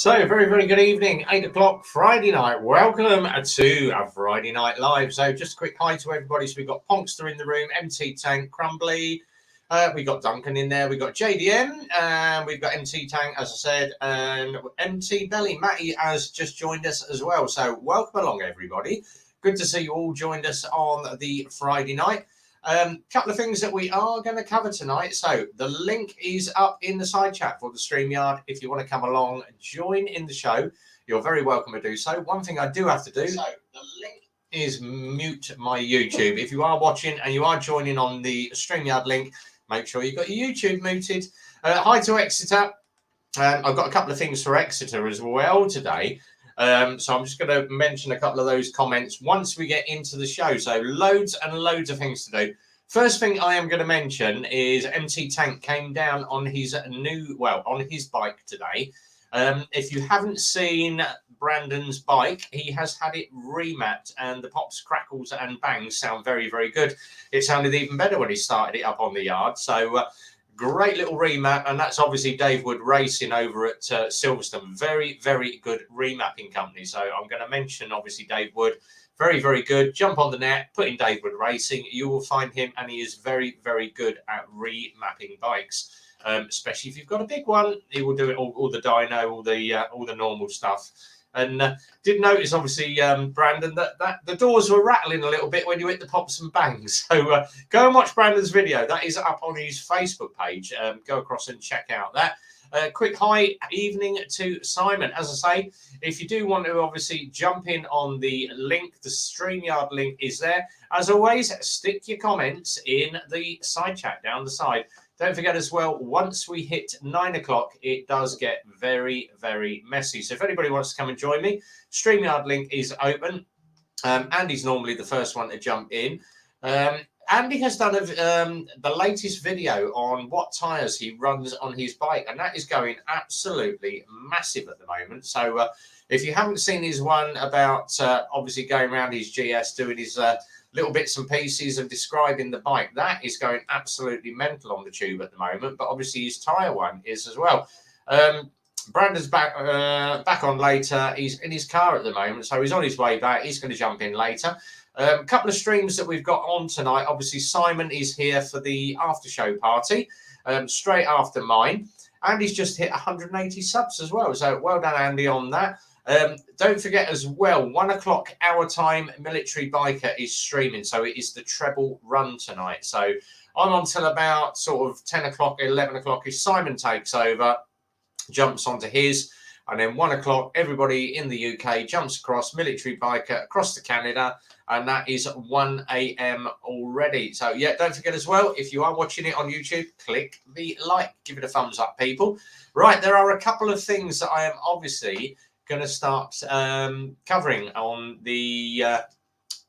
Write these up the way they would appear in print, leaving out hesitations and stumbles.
So, very good evening, 8 o'clock Friday night. Welcome to a Friday Night Live. So, just a quick hi to everybody. So, we've got Ponkster in the room, MT Tank, Crumbly. We've got Duncan in there. We've got JDM. We've got MT Tank, as I said, and MT Belly. Matty has just joined us as well. So, welcome along, everybody. Good to see you all joined us on the Friday night. Couple of things that we are going to cover tonight. So the link is up in the side chat for the StreamYard. If you want to come along and join in the show, you're very welcome to do so. One thing I do have to do is mute my YouTube. If you are watching and you are joining on the StreamYard link, make sure you've got your YouTube muted. Hi to Exeter. I've got a couple of things for Exeter as well today. So I'm just going to mention a couple of those comments once we get into the show. So loads and loads of things to do. First thing I am going to mention is MT Tank came down on his on his bike today. If you haven't seen Brandon's bike, he has had it remapped and the pops, crackles and bangs sound very good. It sounded even better when he started it up on the yard. So great little remap, and that's obviously Dave Wood Racing over at Silverstone. Very good remapping company. So I'm going to mention obviously Dave Wood. Very good. Jump on the net, put in Dave Wood Racing. You will find him, and he is very good at remapping bikes. Especially if you've got a big one, he will do it all the dyno, all the normal stuff. And did notice, obviously, Brandon, that the doors were rattling a little bit when you hit the pops and bangs. So go and watch Brandon's video. That is up on his Facebook page. Go across and check out that. Quick hi evening to Simon. As I say, if you do want to obviously jump in on the link, the StreamYard link is there. As always, stick your comments in the side chat down the side. Don't forget as well, once we hit 9 o'clock, it does get very messy. So if anybody wants to come and join me, StreamYard link is open. Andy's normally the first one to jump in. Andy has done the latest video on what tyres he runs on his bike, and that is going absolutely massive at the moment. So if you haven't seen his one about obviously going around his GS, doing his little bits and pieces and describing the bike, that is going absolutely mental on the tube at the moment. But obviously his tyre one is as well. Brandon's back on later. He's in his car at the moment, so he's on his way back. He's going to jump in later. A couple of streams that we've got on tonight. Obviously, Simon is here for the after show party, straight after mine. Andy's just hit 180 subs as well. So well done, Andy, on that. Don't forget as well, 1 o'clock our time, Military Biker is streaming. So it is the treble run tonight. So I'm on till about sort of 10 o'clock, 11 o'clock. If Simon takes over, jumps onto his, and then 1 o'clock, everybody in the UK jumps across, Military Biker across to Canada, and that is 1 a.m. already. So yeah, don't forget as well, if you are watching it on YouTube, click the like, give it a thumbs up, people. Right, there are a couple of things that I am obviously going to start covering on the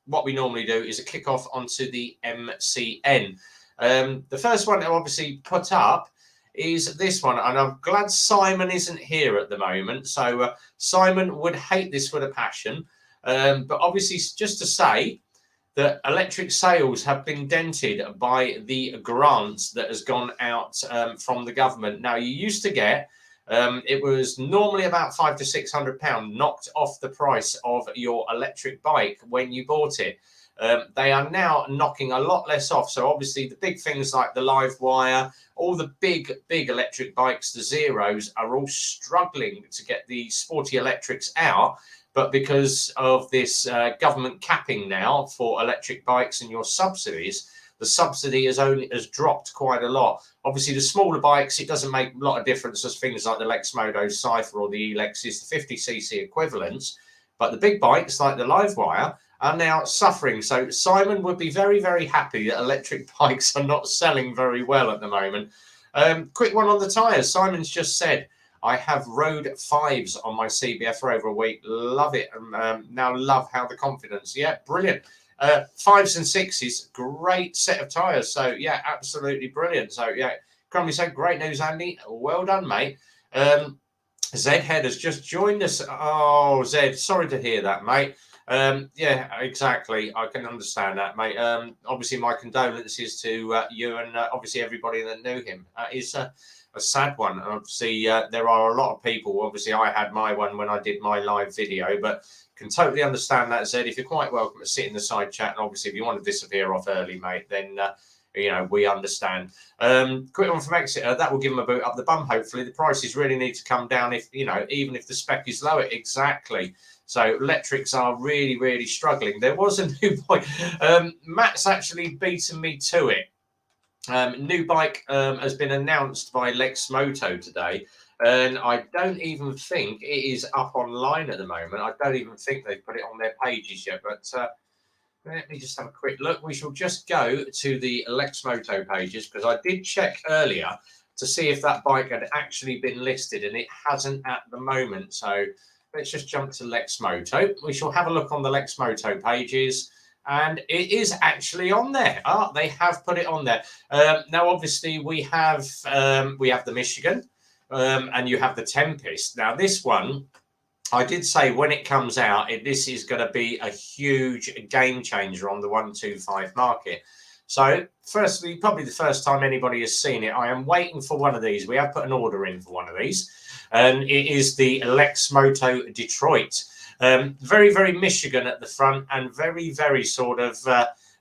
what we normally do is a kick off onto the MCN. The first one to obviously put up is this one, and I'm glad Simon isn't here at the moment. So Simon would hate this with a passion, but obviously just to say that electric sales have been dented by the grants that has gone out from the government. Now, you used to get it was normally about £500 to £600 knocked off the price of your electric bike when you bought it. They are now knocking a lot less off. So obviously the big things like the live wire, all the big electric bikes, the Zeros, are all struggling to get the sporty electrics out. But because of this government capping now for electric bikes and your subsidies, the subsidy has dropped quite a lot. Obviously, the smaller bikes, it doesn't make a lot of difference as things like the Lex Moto Cypher or the Elexis, the 50cc equivalents. But the big bikes like the Livewire are now suffering. So Simon would be very happy that electric bikes are not selling very well at the moment. Quick one on the tyres. Simon's just said, I have rode 5s on my CBF for over a week. Love it. Now love how the confidence. Yeah, brilliant. 5s and 6s, great set of tyres. So yeah, absolutely brilliant. So yeah, Crumley said, great news, Andy. Well done, mate. Zed Head has just joined us. Oh, Zed, sorry to hear that, mate. Yeah, exactly. I can understand that, mate. Obviously, my condolences to you and obviously everybody that knew him. It's a sad one. And obviously, there are a lot of people. Obviously, I had my one when I did my live video, but can totally understand that, Zed. If you're quite welcome to sit in the side chat, and obviously, if you want to disappear off early, mate, then you know, we understand. Quick one from Exeter. That will give them a boot up the bum. Hopefully, the prices really need to come down. If you know, even if the spec is lower, exactly. So electrics are really, really struggling. There was a new bike. Matt's actually beaten me to it. New bike has been announced by Lex Moto today, and I don't even think it is up online at the moment. I don't even think they've put it on their pages yet, but let me just have a quick look. We shall just go to the Lex Moto pages, because I did check earlier to see if that bike had actually been listed, and it hasn't at the moment. So let's just jump to Lex Moto. We shall have a look on the Lex Moto pages. And it is actually on there. They have put it on there. Now, obviously, we have the Michigan, and you have the Tempest. Now, this one, I did say when it comes out, this is going to be a huge game changer on the 125 market. So, firstly, probably the first time anybody has seen it, I am waiting for one of these. We have put an order in for one of these, and it is the Lex Moto Detroit. Very, very Michigan at the front, and very, very sort of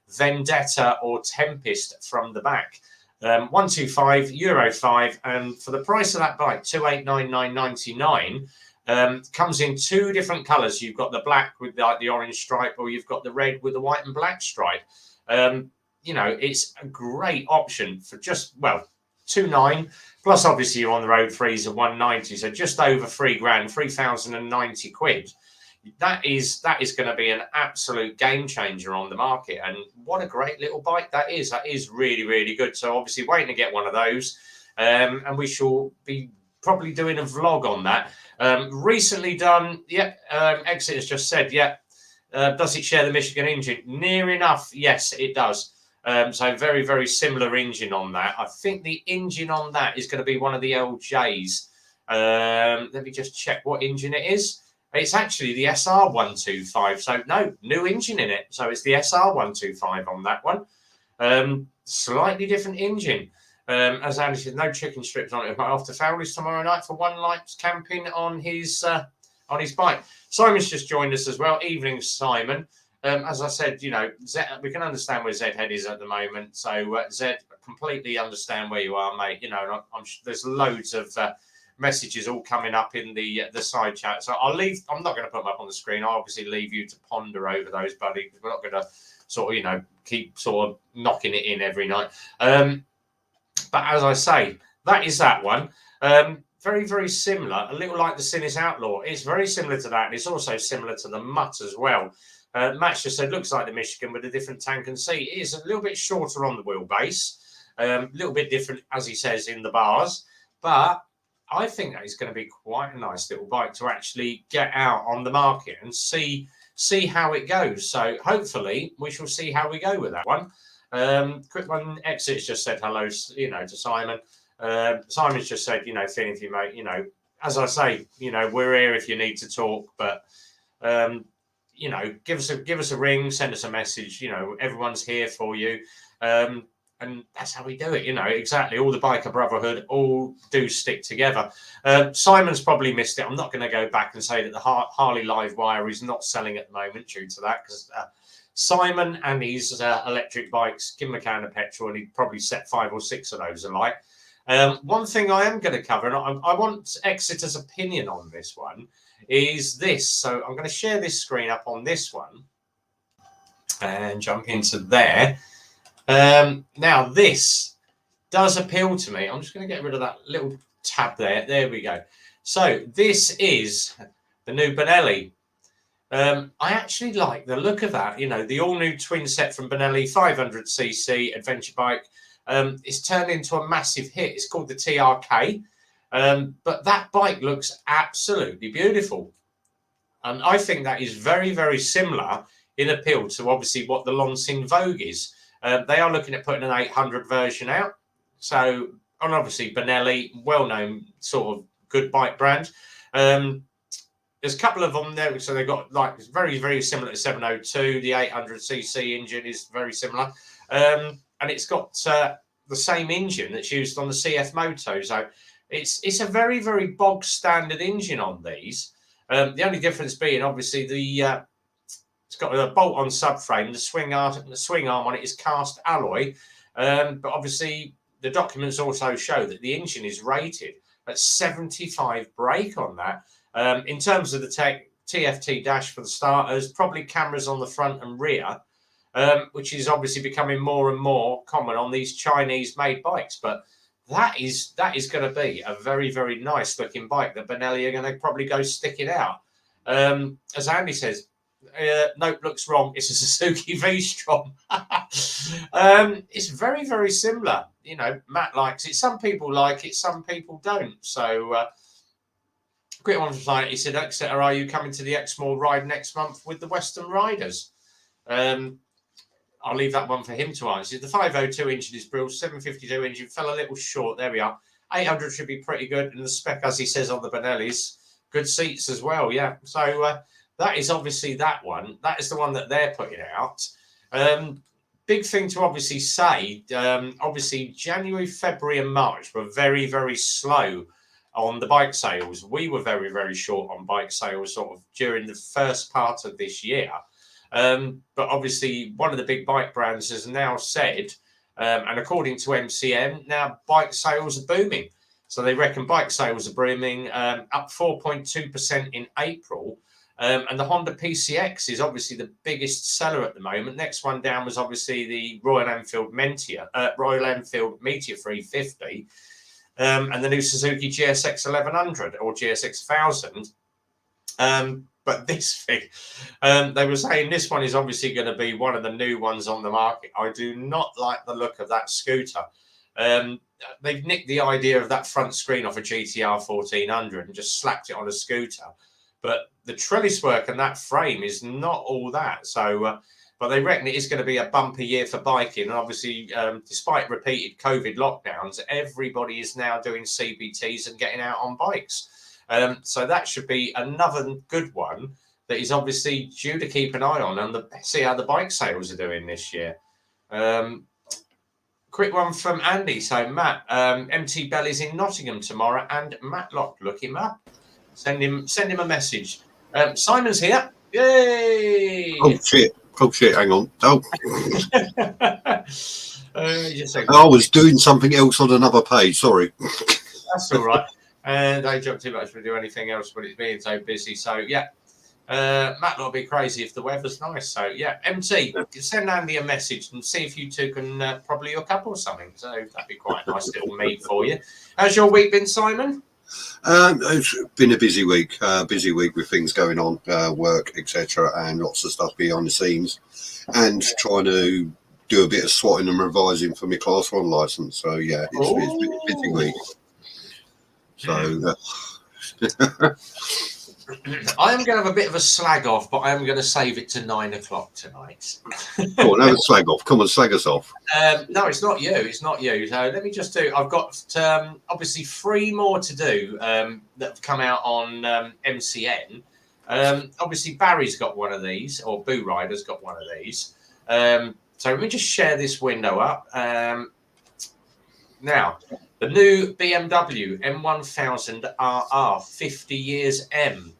Vendetta or Tempest from the back. 125 Euro 5, and for the price of that bike, 2899.99, comes in two different colours. You've got the black with like the orange stripe, or you've got the red with the white and black stripe. You know, it's a great option for just, well, 2.9, plus obviously you're on the road fees of 190, so just over £3,000, 3,090 quid. That is going to be an absolute game changer on the market, and what a great little bike that is. That is really, really good. So obviously waiting to get one of those, and we shall be probably doing a vlog on that. Recently done. Exit has just said, does it share the Michigan engine? Near enough, yes, it does. So very, very similar engine on that. I think the engine on that is going to be one of the LJs. Let me just check what engine it is. It's actually the SR125. So no, new engine in it. So it's the SR125 on that one. Slightly different engine. As Andy said, no chicken strips on it. Off to Fowley's tomorrow night for one night camping on his bike. Simon's just joined us as well. Evening, Simon. As I said, you know, Zed, we can understand where Zed Head is at the moment. So Zed, completely understand where you are, mate. You know, there's loads of messages all coming up in the side chat. So I'm not going to put them up on the screen. I'll obviously leave you to ponder over those, buddy, because we're not going to sort of, you know, keep sort of knocking it in every night. But as I say, that is that one. Very, very similar, a little like the Sinis Outlaw. It's very similar to that, and it's also similar to the Mutt as well. Matt just said, looks like the Michigan with a different tank and seat. It is a little bit shorter on the wheelbase, a little bit different, as he says, in the bars. But I think that is going to be quite a nice little bike to actually get out on the market and see how it goes. So hopefully we shall see how we go with that one. Quick one, Exit's just said hello, you know, to Simon. Simon's just said, you know, Finn, if you make, you know, as I say, you know, we're here if you need to talk, but you know, give us a ring, send us a message. You know, everyone's here for you. And that's how we do it, you know, exactly. All the biker brotherhood all do stick together. Simon's probably missed it. I'm not going to go back and say that the Harley Live Wire is not selling at the moment due to that, because Simon and his electric bikes, give him a can of petrol and he'd probably set 5 or 6 of those alight. One thing I am going to cover, and I want Exeter's opinion on this one, is this. So I'm going to share this screen up on this one and jump into there. Now this does appeal to me. I'm just going to get rid of that little tab there. There we go. So this is the new Benelli. I actually like the look of that. You know, the all new twin set from Benelli, 500cc adventure bike. It's turned into a massive hit. It's called the TRK. But that bike looks absolutely beautiful. And I think that is very, very similar in appeal to obviously what the Lansing Vogue is. They are looking at putting an 800 version out. So, and obviously Benelli, well-known sort of good bike brand. There's a couple of them there. So they've got like very, very similar to 702. The 800cc engine is very similar. And it's got the same engine that's used on the CF Moto. So it's a very, very bog standard engine on these. The only difference being obviously it's got a bolt-on subframe. The swing arm on it is cast alloy, but obviously the documents also show that the engine is rated at 75 brake on that. In terms of the TFT dash for the starters, probably cameras on the front and rear, which is obviously becoming more and more common on these Chinese-made bikes. But that is going to be a very, very nice looking bike that Benelli are going to probably go sticking out. As Andy says, nope, looks wrong. It's a Suzuki V-Strom. It's very, very similar. You know, Matt likes it. Some people like it, some people don't. So, quick one from Simon. He said, Exeter, are you coming to the Exmoor ride next month with the Western Riders? I'll leave that one for him to answer. The 502 engine is brilliant. 752 engine fell a little short. There we are. 800 should be pretty good. And the spec, as he says on the Benellis, good seats as well. Yeah. So, that is obviously that one. That is the one that they're putting out. Big thing to obviously say, obviously January, February and March were very, very slow on the bike sales. We were very, very short on bike sales sort of during the first part of this year. But obviously one of the big bike brands has now said, and according to MCM, now bike sales are booming. So they reckon bike sales are booming, up 4.2% in April. And the Honda PCX is obviously the biggest seller at the moment. Next one down was obviously the Royal Enfield Meteor 350, and the new Suzuki GSX 1100 or GSX 1000. But this thing, they were saying this one is obviously going to be one of the new ones on the market. I do not like the look of that scooter. They've nicked the idea of that front screen off a GTR 1400 and just slapped it on a scooter. But the trellis work and that frame is not all that. So, but they reckon it is going to be a bumper year for biking. And obviously, despite repeated COVID lockdowns, everybody is now doing CBTs and getting out on bikes. So that should be another good one that is obviously due to keep an eye on and see how the bike sales are doing this year. Quick one from Andy. So, Matt, MT Belly's in Nottingham tomorrow and Matlock, look him up. Send him a message. Simon's here. Yay! Oh shit! Hang on. Oh, I was doing something else on another page. Sorry. That's all right. And I don't too much to do anything else, but it's being so busy. So yeah, Matt will be crazy if the weather's nice. So yeah, MT, send Andy a message and see if you two can probably hook up or something. So that'd be quite a nice little meet for you. How's your week been, Simon? It's been a busy week with things going on, work, etc., and lots of stuff behind the scenes, and trying to do a bit of swatting and revising for my Class 1 license. So yeah, it's been a busy week. So I am going to have a bit of a slag off, but I am going to save it to 9 o'clock tonight. Come on, have a slag off. Come on, slag us off. No, it's not you. It's not you. So let me just do. I've got obviously 3 more to do that have come out on MCN. Obviously, Barry's got one of these, or Boo Rider's got one of these. So let me just share this window up. Now, the new BMW M1000 RR 50 years M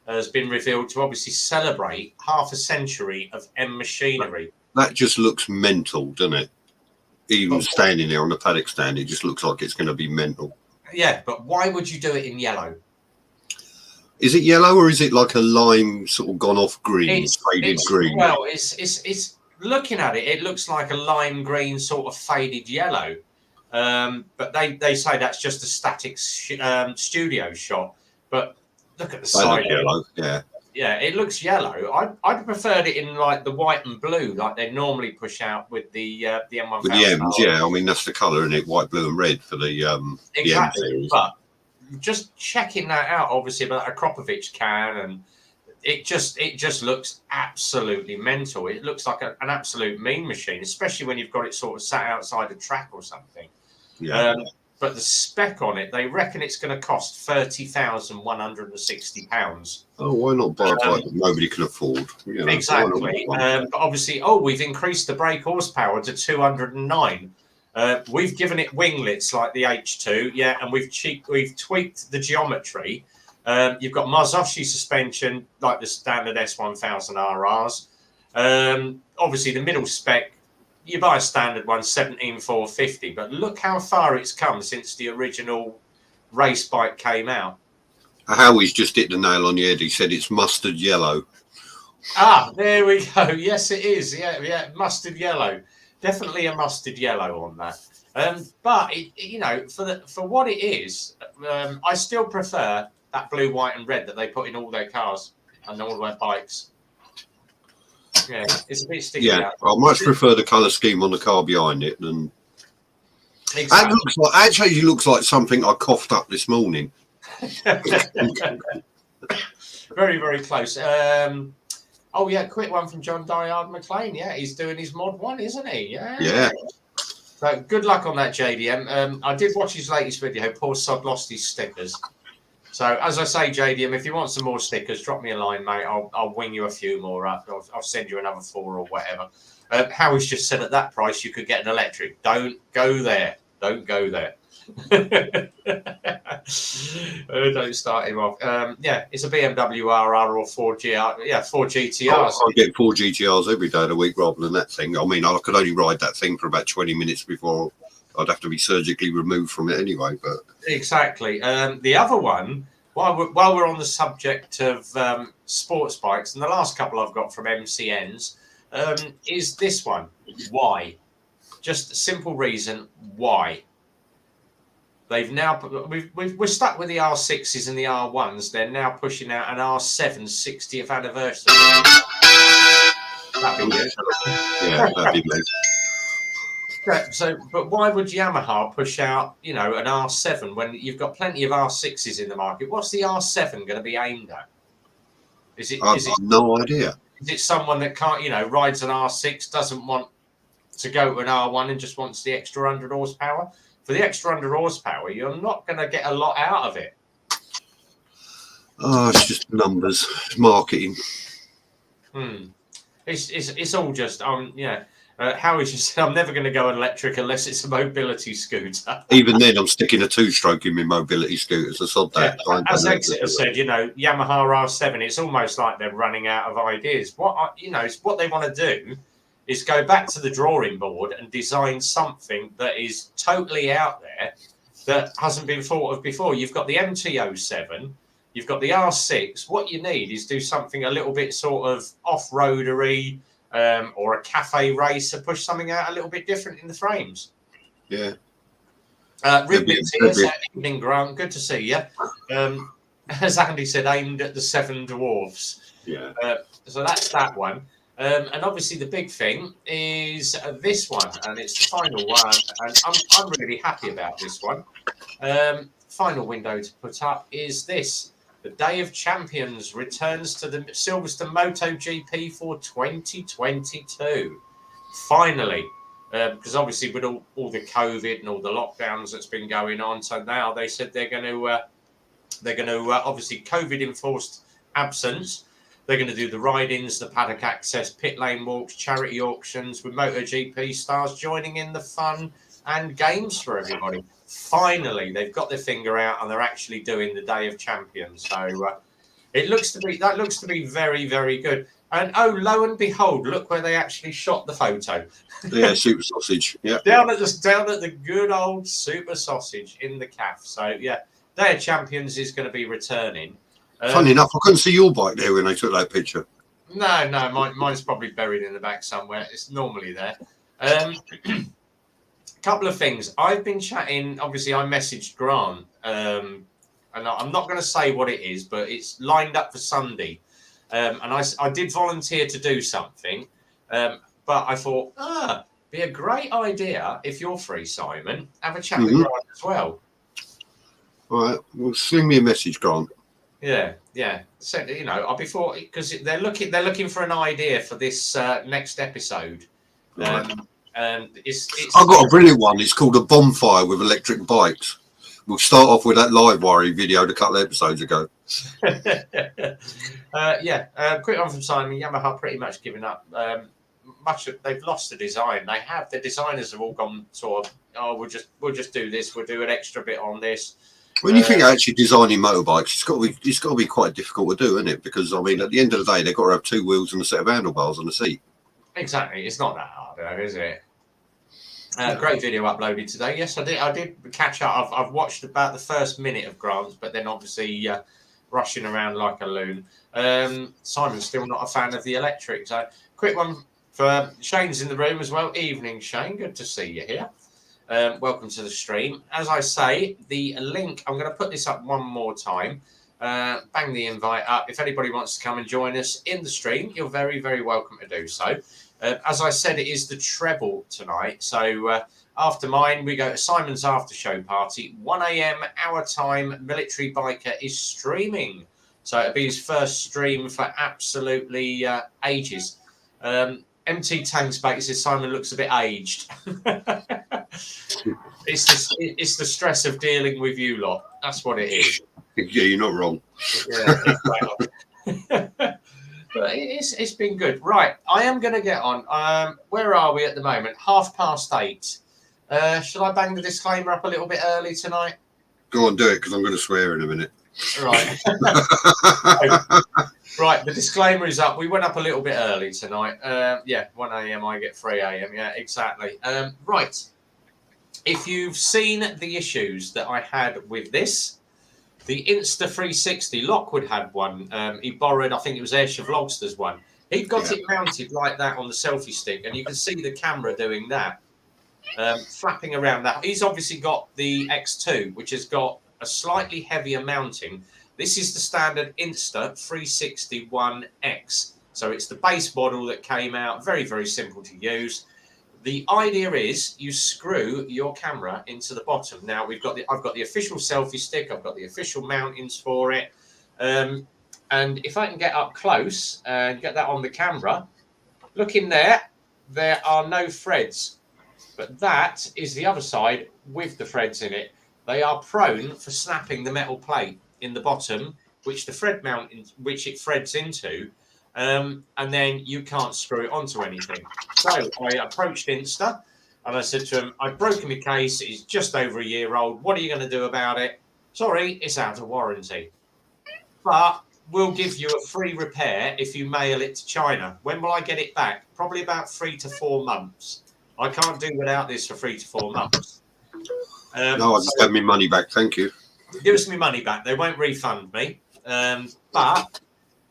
has been revealed to obviously celebrate half a century of M machinery. That just looks mental, doesn't it? Even standing there on the paddock stand, it just looks like it's going to be mental. Yeah, but why would you do it in yellow? Is it yellow or is it like a lime sort of gone off green, faded green? Well, it's looking at it, it looks like a lime green sort of faded yellow. But they say that's just a static studio shot. But look at the side. Yellow, yeah. Yeah, it looks yellow. I'd preferred it in like the white and blue, like they normally push out with the M1000. With the M's, yeah. I mean that's the colour, isn't it? White, blue, and red for the exactly. The M series. But just checking that out, obviously, about a Kropovich can, and it just looks absolutely mental. It looks like an absolute mean machine, especially when you've got it sort of sat outside a track or something. Yeah. But the spec on it, they reckon it's going to cost £30,160. Oh, why not buy a bike that nobody can afford? You know, exactly. But obviously, we've increased the brake horsepower to 209. We've given it winglets like the H2, yeah, and we've tweaked the geometry. You've got Marzocchi suspension like the standard S1000 RRs. Obviously, the middle spec, you buy a standard one, 17,450, but look how far it's come since the original race bike came out. Howie's just hit the nail on the head. He said it's mustard yellow. Ah, there we go. Yes, it is. Yeah, mustard yellow. Definitely a mustard yellow on that. But for what it is, I still prefer that blue, white, and red that they put in all their cars and all their bikes. Yeah, it's a bit sticky. Yeah, I much prefer the colour scheme on the car behind it than. Exactly. Actually looks like something I coughed up this morning. Very, very close. Oh yeah, quick one from John Dyard McLean. Yeah, he's doing his mod 1, isn't he? Yeah. So good luck on that, JDM. I did watch his latest video. Poor sod lost his stickers. So as I say, JDM, if you want some more stickers, drop me a line, mate. I'll wing you a few more up. I'll send you another 4 or whatever. Howie's just said at that price you could get an electric. Don't go there. Don't go there. Don't start him off. Yeah, it's a BMW RR or 4 GR. Yeah, 4 GTRs. I get 4 GTRs every day of the week rather than that thing. I mean, I could only ride that thing for about 20 minutes before I'd have to be surgically removed from it anyway. But exactly. The other one, while we're on the subject of sports bikes, and the last couple I've got from MCNs, is this one. Why? Just a simple reason why. They've now we're stuck with the R6s and the R1s. They're now pushing out an R7 60th anniversary. That'd be good. Yeah, that'd be good. So, but why would Yamaha push out, an R7 when you've got plenty of R6s in the market? What's the R7 going to be aimed at? I've got no idea. Is it someone that can't, rides an R6, doesn't want to go to an R1 and just wants the extra 100 horsepower? For the extra 100 horsepower, you're not going to get a lot out of it. Oh, it's just numbers, marketing. It's all just Howie just said, I'm never going to go electric unless it's a mobility scooter. Even then, I'm sticking a 2-stroke in my mobility scooters. I saw that. Yeah, as Exeter said, Yamaha R7. It's almost like they're running out of ideas. What they want to do is go back to the drawing board and design something that is totally out there that hasn't been thought of before. You've got the MT-07, you've got the R6. What you need is do something a little bit sort of off-roadery or a cafe racer, push something out a little bit different in the frames. Yeah. Riblets here, evening, Grant. Good to see you. As Andy said, aimed at the 7 dwarfs. Yeah. So that's that one. And obviously the big thing is this one, and it's the final one, and I'm really happy about this one. Final window to put up is this. The Day of Champions returns to the Silverstone Moto GP for 2022. Finally, because obviously with all the COVID and all the lockdowns that's been going on, so now they said they're going to obviously COVID enforced absence. They're going to do the ride-ins, the paddock access, pit lane walks, charity auctions with MotoGP stars joining in the fun and games for everybody. Finally, they've got their finger out and they're actually doing the Day of Champions. So that looks to be very, very good. And lo and behold, look where they actually shot the photo. Yeah, Super Sausage. Yeah, down at the good old Super Sausage in the CAF. So yeah, Day of Champions is going to be returning. Funny enough, I couldn't see your bike there when they took that picture. No, mine's probably buried in the back somewhere. It's normally there. Couple of things. I've been chatting. Obviously, I messaged Grant, and I'm not going to say what it is, but it's lined up for Sunday. And I did volunteer to do something, but I thought, be a great idea if you're free, Simon. Have a chat with Grant as well. All right, well, sling me a message, Grant. Yeah. So I'll be for because they're looking for an idea for this next episode. Right. And it's I've got a brilliant one. It's called A Bonfire with Electric Bikes. We'll start off with that live wiring video a couple of episodes ago. Quick one from Simon. Yamaha pretty much giving up. they've lost the design. The designers have all gone sort of, oh, we'll just do this. We'll do an extra bit on this. When you think actually designing motorbikes, it's got to be quite difficult to do, isn't it? Because I mean, at the end of the day, they've got to have 2 wheels and a set of handlebars on the seat. Exactly, it's not that hard, though, is it? Great video uploaded today. Yes, I did catch up. I've watched about the first minute of Grant's, but then obviously rushing around like a loon. Simon's still not a fan of the electric. So quick one for Shane's in the room as well. Evening, Shane. Good to see you here. Welcome to the stream. As I say, the link, I'm going to put this up one more time. Bang the invite up. If anybody wants to come and join us in the stream, you're very, very welcome to do so. As I said, it is the treble tonight. So after mine, we go to Simon's after show party. 1 a.m. our time. Military Biker is streaming. So it'll be his first stream for absolutely ages. MT Tank's back. He says Simon looks a bit aged. It's the stress of dealing with you lot. That's what it is. Yeah, you're not wrong. Yeah, but it's been good. Right, I am going to get on. Where are we at the moment? 8:30. Shall I bang the disclaimer up a little bit early tonight? Go on, do it, because I'm going to swear in a minute. Right. Right, the disclaimer is up. We went up a little bit early tonight. 1 a.m. I get 3 a.m. Yeah, exactly. Right. If you've seen the issues that I had with this, the Insta360, Lockwood had one. He borrowed, I think it was Ayrshire Vlogster's one. He got it mounted like that on the selfie stick, and you can see the camera doing that, flapping around that. He's obviously got the X2, which has got a slightly heavier mounting. This is the standard Insta360 1X. So it's the base model that came out, very, very simple to use. The idea is you screw your camera into the bottom. Now I've got the official selfie stick. I've got the official mountings for it. And if I can get up close and get that on the camera, look in there. There are no threads, but that is the other side with the threads in it. They are prone for snapping the metal plate in the bottom, which the thread mount, which it threads into. And then you can't screw it onto anything. So I approached Insta and I said to him, I've broken my case. It's just over a year old. What are you going to do about it? Sorry, it's out of warranty. But we'll give you a free repair if you mail it to China. When will I get it back? Probably about 3 to 4 months. I can't do without this for 3 to 4 months. No, I just have my money back. Thank you. Give us my money back. They won't refund me. But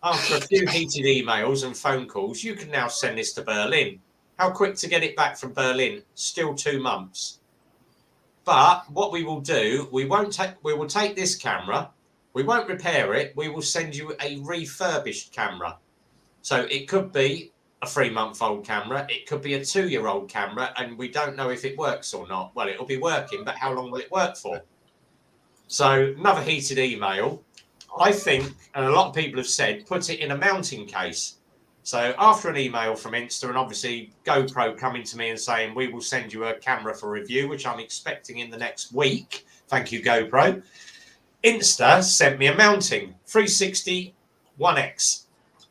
after a few heated emails and phone calls, you can now send this to Berlin. How quick to get it back from Berlin? Still 2 months. But what we will do, we will take this camera, we won't repair it, we will send you a refurbished camera. So it could be a 3-month-old camera, it could be a 2-year-old camera, and we don't know if it works or not. Well, it'll be working, but how long will it work for? So another heated email. I think, and a lot of people have said, put it in a mounting case. So after an email from Insta and obviously GoPro coming to me and saying, we will send you a camera for review, which I'm expecting in the next week. Thank you, GoPro. Insta sent me a mounting, 360 1X.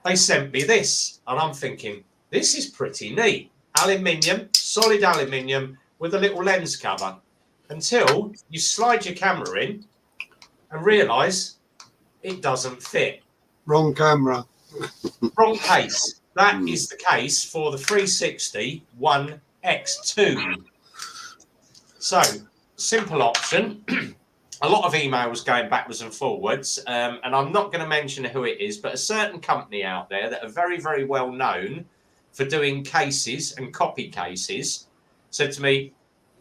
They sent me this, and I'm thinking, this is pretty neat. Aluminium, solid aluminium with a little lens cover. Until you slide your camera in and realise it doesn't fit. Wrong camera. Wrong case. That is the case for the 360 1X2. So, simple option. A lot of emails going backwards and forwards, and I'm not going to mention who it is, but a certain company out there that are very, very well known for doing cases and copy cases said to me,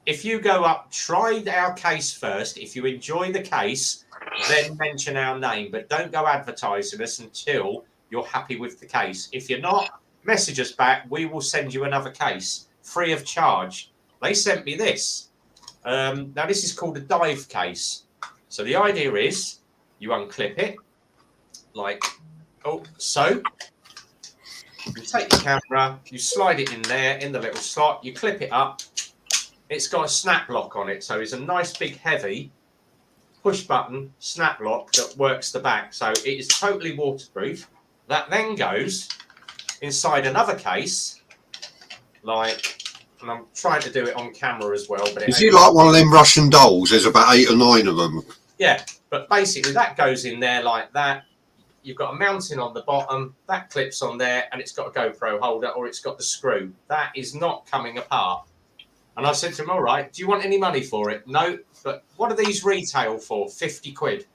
if you go up, try our case first. If you enjoy the case, then mention our name, but don't go advertising us until you're happy with the case. If you're not, message us back. We will send you another case free of charge. They sent me this. Now, this is called a dive case. So the idea is you unclip it like so. You take your camera, you slide it in there in the little slot, you clip it up. It's got a snap lock on it. So it's a nice big heavy push button snap lock that works the back. So it is totally waterproof. That then goes inside another case like, and I'm trying to do it on camera as well. But is it like one of them Russian dolls? There's about 8 or 9 of them. Yeah, but basically that goes in there like that. You've got a mounting on the bottom, that clips on there, and it's got a GoPro holder, or it's got the screw. That is not coming apart. And I said to him, all right, do you want any money for it? No, but what are these retail for? 50 quid.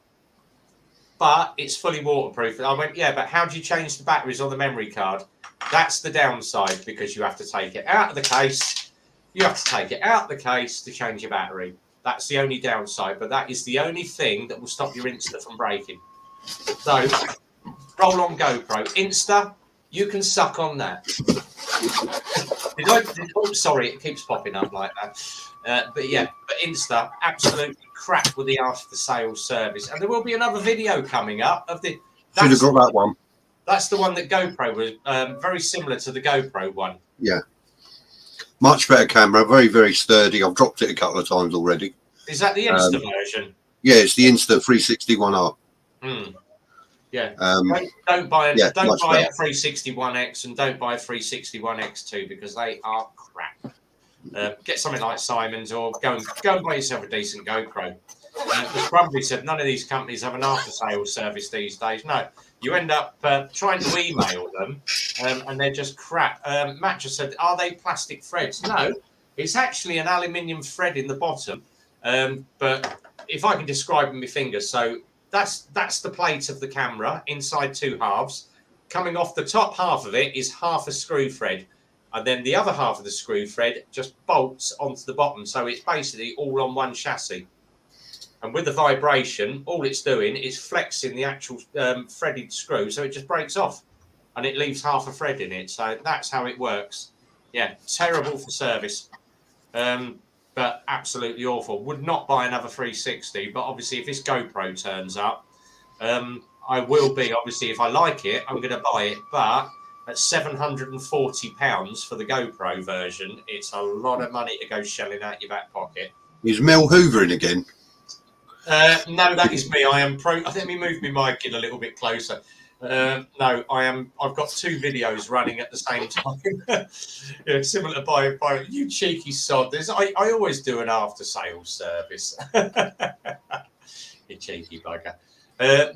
But it's fully waterproof. And I went, yeah, but how do you change the batteries on the memory card? That's the downside, because you have to take it out of the case. You have to take it out of the case to change your battery. That's the only downside, but that is the only thing that will stop your Insta from breaking. So, roll on GoPro. Insta, you can suck on that. Oh, sorry, it keeps popping up like that. But yeah, but Insta, absolutely crap with the after sales service. And there will be another video coming up of the. Should have got that one. That's the one that GoPro was very similar to the GoPro one. Yeah. Much better camera, very, very sturdy. I've dropped it a couple of times already. Is that the Insta version? Yeah, it's the Insta 361R. Yeah. Don't buy a 361X and don't buy a 361X2 because they are crap. Get something like Simon's, or go and buy yourself a decent GoPro. As Crumbly said, none of these companies have an after-sales service these days. No, you end up trying to email them, and they're just crap. Matt just said, are they plastic threads? No, it's actually an aluminium thread in the bottom. But if I can describe with my fingers, so that's the plate of the camera inside 2 halves. Coming off the top half of it is half a screw thread, and then the other half of the screw thread just bolts onto the bottom. So it's basically all on one chassis. And with the vibration, all it's doing is flexing the actual threaded screw, so it just breaks off, and it leaves half a thread in it. So that's how it works. Yeah, terrible for service. But absolutely awful. Would not buy another 360, but obviously if this GoPro turns up, I will be. Obviously, if I like it, I'm going to buy it. But at £740 for the GoPro version, it's a lot of money to go shelling out your back pocket. Is Mel hoovering again? No, that is me. I am pro. Let me move my mic in a little bit closer. No, I am. I've got 2 videos running at the same time. Yeah, similar to by you cheeky sod. I always do an after sales service. You cheeky bugger.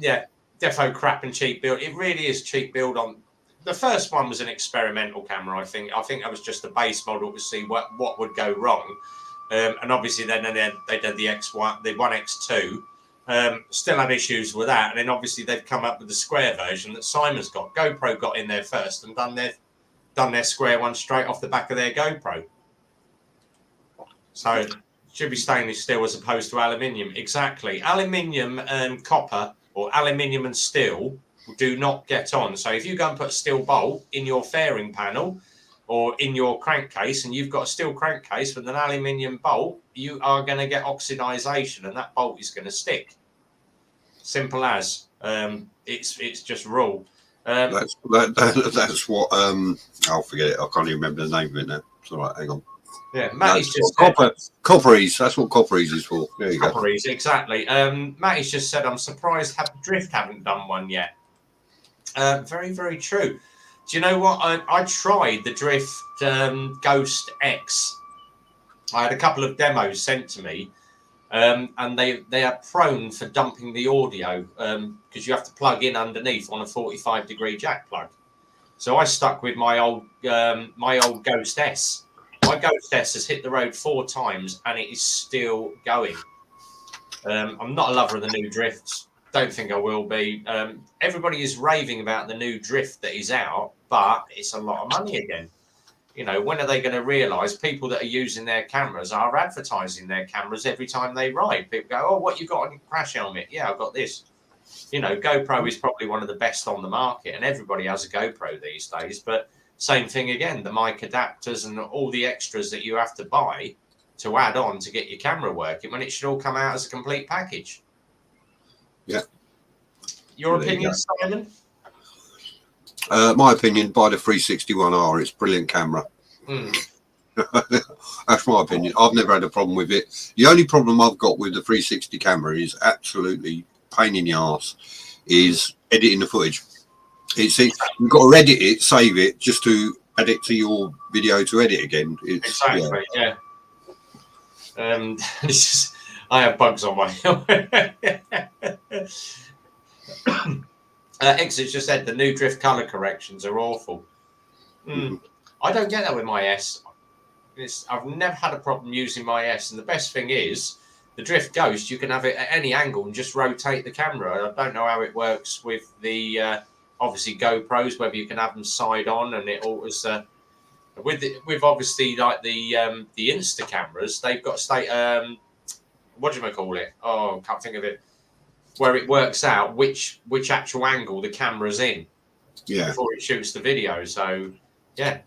Yeah, defo crap and cheap build. It really is cheap build. On the first one was an experimental camera. I think that was just a base model to see what would go wrong. And obviously then they did the X1, the 1X2. Still had issues with that, and then obviously they've come up with the square version that Simon's got. GoPro got in there first and done their square one straight off the back of their GoPro. So it should be stainless steel as opposed to aluminium. Exactly, aluminium and copper, or aluminium and steel, do not get on. So if you go and put a steel bolt in your fairing panel or in your crankcase, and you've got a steel crankcase with an aluminium bolt, you are going to get oxidization, and that bolt is going to stick. Simple as. It's just rule. That's what. I'll forget it. I can't even remember the name of it now. It's all right. Hang on. Yeah, Matty's just Copperies. That's what Copperies is for. There you go. Copperies, exactly. Matty's just said, I'm surprised Drift haven't done one yet. Very, very true. Do you know what? I tried the Drift Ghost X. I had a couple of demos sent to me, and they are prone for dumping the audio because you have to plug in underneath on a 45-degree jack plug. So I stuck with my old Ghost S. My Ghost S has hit the road 4 times, and it is still going. I'm not a lover of the new Drifts. Don't think I will be. Everybody is raving about the new Drift that is out, but it's a lot of money again. You know, when are they going to realise people that are using their cameras are advertising their cameras every time they ride? People go, oh, what you got on your crash helmet? Yeah, I've got this. You know, GoPro is probably one of the best on the market, and everybody has a GoPro these days. But same thing again, the mic adapters and all the extras that you have to buy to add on to get your camera working, when it should all come out as a complete package. Yeah. Your opinion, Simon? My opinion, buy the 361R. It's a brilliant camera. That's my opinion. I've never had a problem with it. The only problem I've got with the 360 camera is absolutely pain in the arse, is editing the footage. You've got to edit it, save it, just to add it to your video to edit again. It's, exactly, yeah. It's just, I have bugs on my. Exit just said the new drift color corrections are awful. I don't get that with my S. I've never had a problem using my S, and the best thing is the drift ghost. You can have it at any angle and just rotate the camera. I don't know how it works with the obviously GoPros, whether you can have them side on and it alters. With obviously like the Insta cameras, they've got what do you call it? Oh, I can't think of it. Where it works out which actual angle the camera's in before it shoots the video. So, yeah.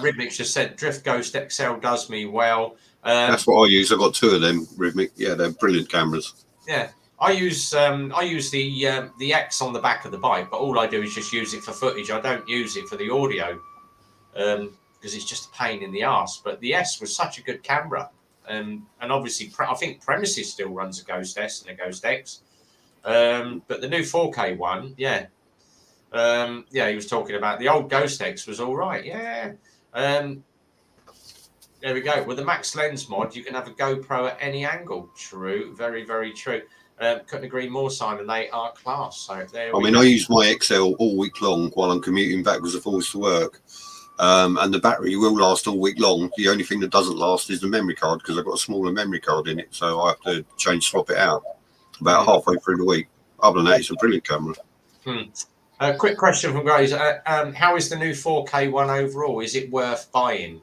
Rhythmic just said Drift Ghost XL does me well. That's what I use. I've got 2 of them. Rhythmic. Yeah, they're brilliant cameras. Yeah. I use the X on the back of the bike, but all I do is just use it for footage. I don't use it for the audio because it's just a pain in the arse. But the S was such a good camera. And obviously, I think Premises still runs a Ghost S and a Ghost X. But the new 4K one, yeah. He was talking about the old Ghost X was all right. Yeah. There we go. With the Max Lens mod, you can have a GoPro at any angle. True. Very, very true. Couldn't agree more, Simon. They are class. So there we go. I use my XL all week long while I'm commuting backwards and forwards to work. And the battery will last all week long. The only thing that doesn't last is the memory card because I've got a smaller memory card in it. So I have to swap it out about halfway through the week. Other than that, it's a brilliant camera. Quick question from Grace. How is the new 4K one overall? Is it worth buying?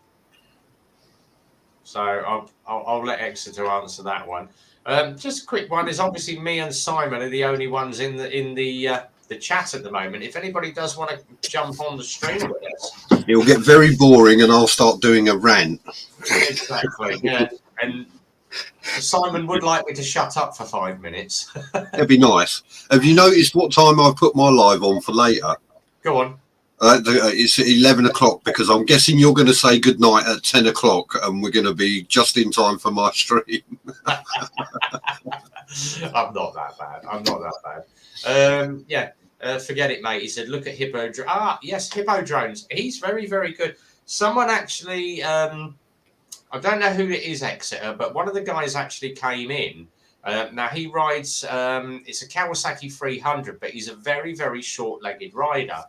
So I'll let Exeter answer that one. Just a quick one is obviously me and Simon are the only ones in the chat at the moment. If anybody does want to jump on the stream with us, it'll get very boring, and I'll start doing a rant. Exactly. Yeah, and Simon would like me to shut up for 5 minutes. That'd be nice. Have you noticed what time I've put my live on for later? Go on. It's 11 o'clock because I'm guessing you're going to say goodnight at 10 o'clock and we're going to be just in time for my stream. I'm not that bad. Forget it, mate. He said, look at Hippo. Yes, Hippo Drones. He's very, very good. Someone actually, I don't know who it is, Exeter, but one of the guys actually came in. Now he rides, it's a Kawasaki 300, but he's a very, very short-legged rider.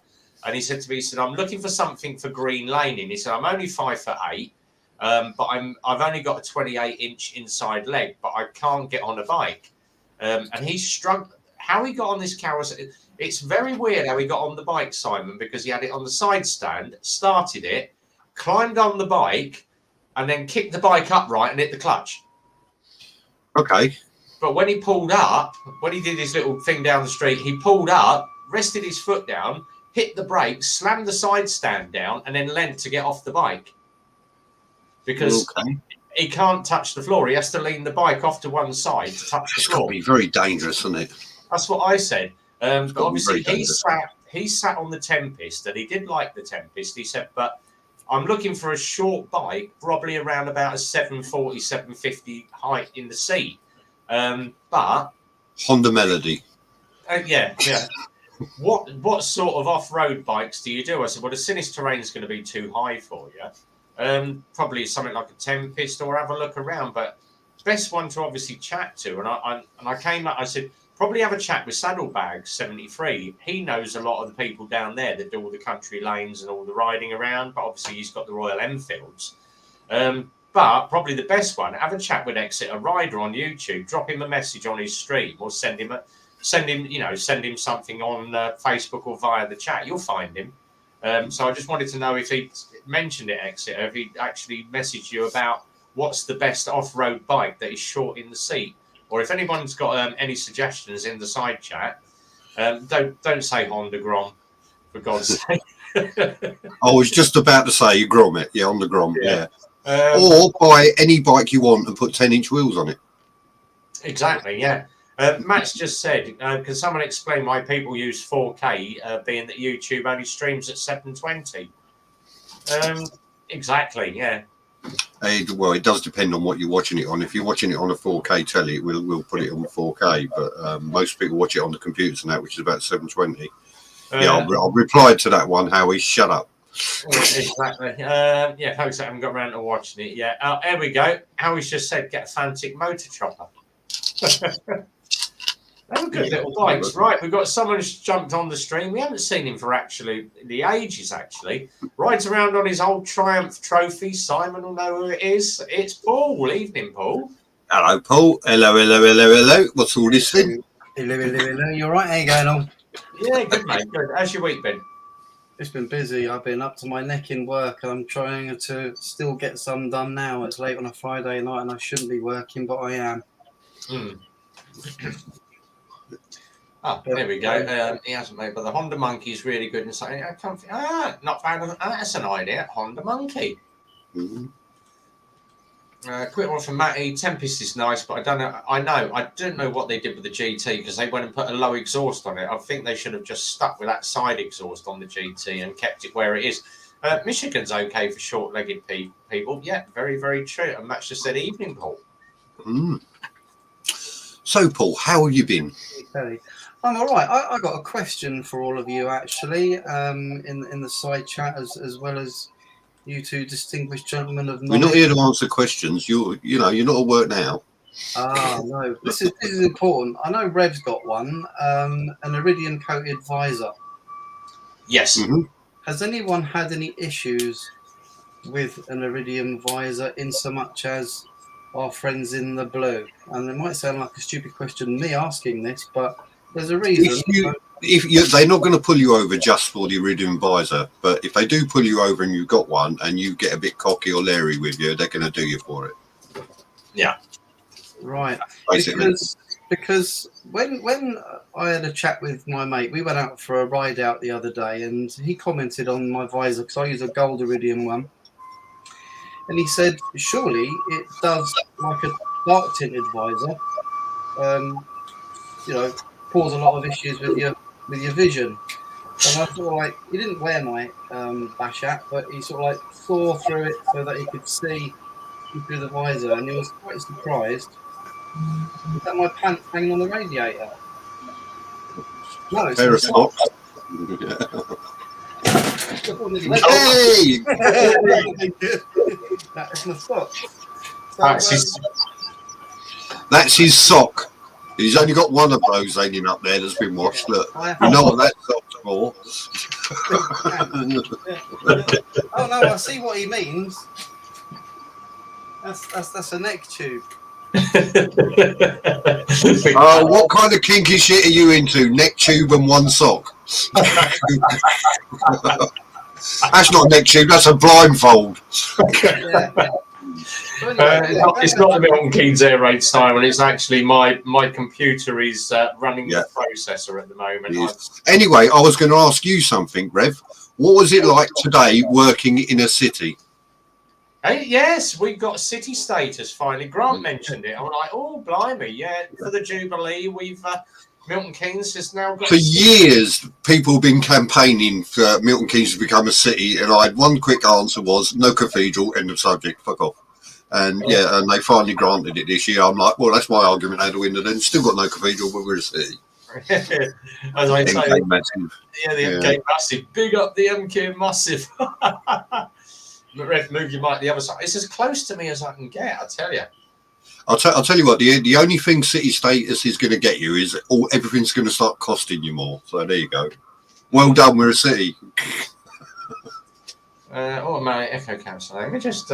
And he said to me, he said, I'm looking for something for green laning. He said, I'm only 5'8", but I've only got a 28-inch inside leg, but I can't get on a bike. And he's struggled. How he got on this Kawasaki, it's very weird how he got on the bike, Simon, because he had it on the side stand, started it, climbed on the bike, and then kicked the bike upright and hit the clutch. Okay. But when he pulled up, when he did his little thing down the street, he pulled up, rested his foot down, hit the brake, slammed the side stand down, and then leant to get off the bike. Because he can't touch the floor. He has to lean the bike off to one side to touch the floor. It's got to be very dangerous, isn't it? That's what I said. But obviously, he sat on the Tempest, and he did like the Tempest. He said, but I'm looking for a short bike, probably around about a 740, 750 height in the seat. But Honda Melody. Yeah. What sort of off-road bikes do you do? I said, well, the Sinis terrain is going to be too high for you. Probably something like a Tempest or have a look around. But best one to obviously chat to. And I came up, I said, probably have a chat with Saddlebags 73. He knows a lot of the people down there that do all the country lanes and all the riding around. But obviously he's got the Royal Enfields. But probably the best one, have a chat with Exeter Rider on YouTube. Drop him a message on his stream or send him something on Facebook or via the chat. You'll find him. So I just wanted to know if he mentioned it, Exeter, if he actually messaged you about what's the best off-road bike that is short in the seat, or if anyone's got any suggestions in the side chat. Don't say Honda Grom, for God's sake. I was just about to say you Grom it, on the Grom, yeah. Or buy any bike you want and put 10-inch wheels on it. Exactly, yeah. Matt's just said, can someone explain why people use 4K, being that YouTube only streams at 720? Exactly, yeah. It does depend on what you're watching it on. If you're watching it on a 4K telly, we'll put it on 4K, but most people watch it on the computers and that, which is about 720. Yeah, I'll reply to that one, Howie. Shut up. Exactly. Yeah, folks, I haven't got around to watching it yet. There we go. Howie's just said, get a Fantic motor chopper. They were good little bikes. Right, we've got someone who's jumped on the stream. We haven't seen him for actually the ages, actually. Rides around on his old Triumph trophy. Simon will know who it is. It's Paul. Evening, Paul. Hello, Paul. Hello. What's all this thing? Hello. You all right? How you going on? Yeah, good, mate. Good. How's your week been? It's been busy. I've been up to my neck in work. I'm trying to still get some done now. It's late on a Friday night and I shouldn't be working, but I am. Oh, there we go. He hasn't made, but the Honda Monkey is really good and something. Not bad. That's an idea. Honda Monkey. Quick one from Matty. Tempest is nice, but I don't know what they did with the GT because they went and put a low exhaust on it. I think they should have just stuck with that side exhaust on the GT and kept it where it is. Michigan's okay for short-legged people. Yeah, very, very true. And Matt just said evening, Paul. So, Paul, how have you been? Okay. I'm all right. I got a question for all of you, actually, in the side chat, as well as you two distinguished gentlemen of knowledge. We're not here to answer questions. You're not at work now. No. This is important. I know Rev's got one, an iridium coated visor. Yes. Has anyone had any issues with an iridium visor in so much as our friends in the blue? And it might sound like a stupid question, me asking this, but there's a reason. They're not going to pull you over just for the iridium visor, but if they do pull you over and you've got one and you get a bit cocky or leery with you, they're going to do you for it. Yeah. Right. Basically. Because when I had a chat with my mate, we went out for a ride out the other day and he commented on my visor because I use a gold iridium one. And he said, surely it does like a dark tinted visor, cause a lot of issues with your vision. And I sort of like, he didn't wear my bash hat, but he sort of like saw through it so that he could see through the visor, and he was quite surprised that my pants hanging on the radiator. No, it's Pair of socks. Hey! That's my sock. That's his sock. He's only got one of those hanging up there that's been washed. Look, you know what that sock's for. Oh no, I see what he means. That's a neck tube. What kind of kinky shit are you into? Neck tube and one sock. That's not a neck tube, that's a blindfold. So anyway, it's not the Milton Keynes air raid, Simon. It's actually my computer is running the processor at the moment. Anyway, I was going to ask you something, Rev. What was it like today working in a city? Hey, yes, we got city status finally. Grant mentioned it. I'm like, oh, blimey, yeah, for the Jubilee, we've Milton Keynes has now got... For years, people have been campaigning for Milton Keynes to become a city, and I had one quick answer was, no cathedral, end of subject, fuck off. And and they finally granted it this year. I'm like, well, that's my argument out the window then. Still got no cathedral, but we're a city. As I say, MK Massive. Yeah, the MK Massive. Big up the MK Massive. Rev, move your mic the other side. It's as close to me as I can get, I tell you. I'll tell you what, the only thing city status is going to get you is everything's going to start costing you more. So there you go. Well done, we're a city. Automatic echo cancel. Let me just...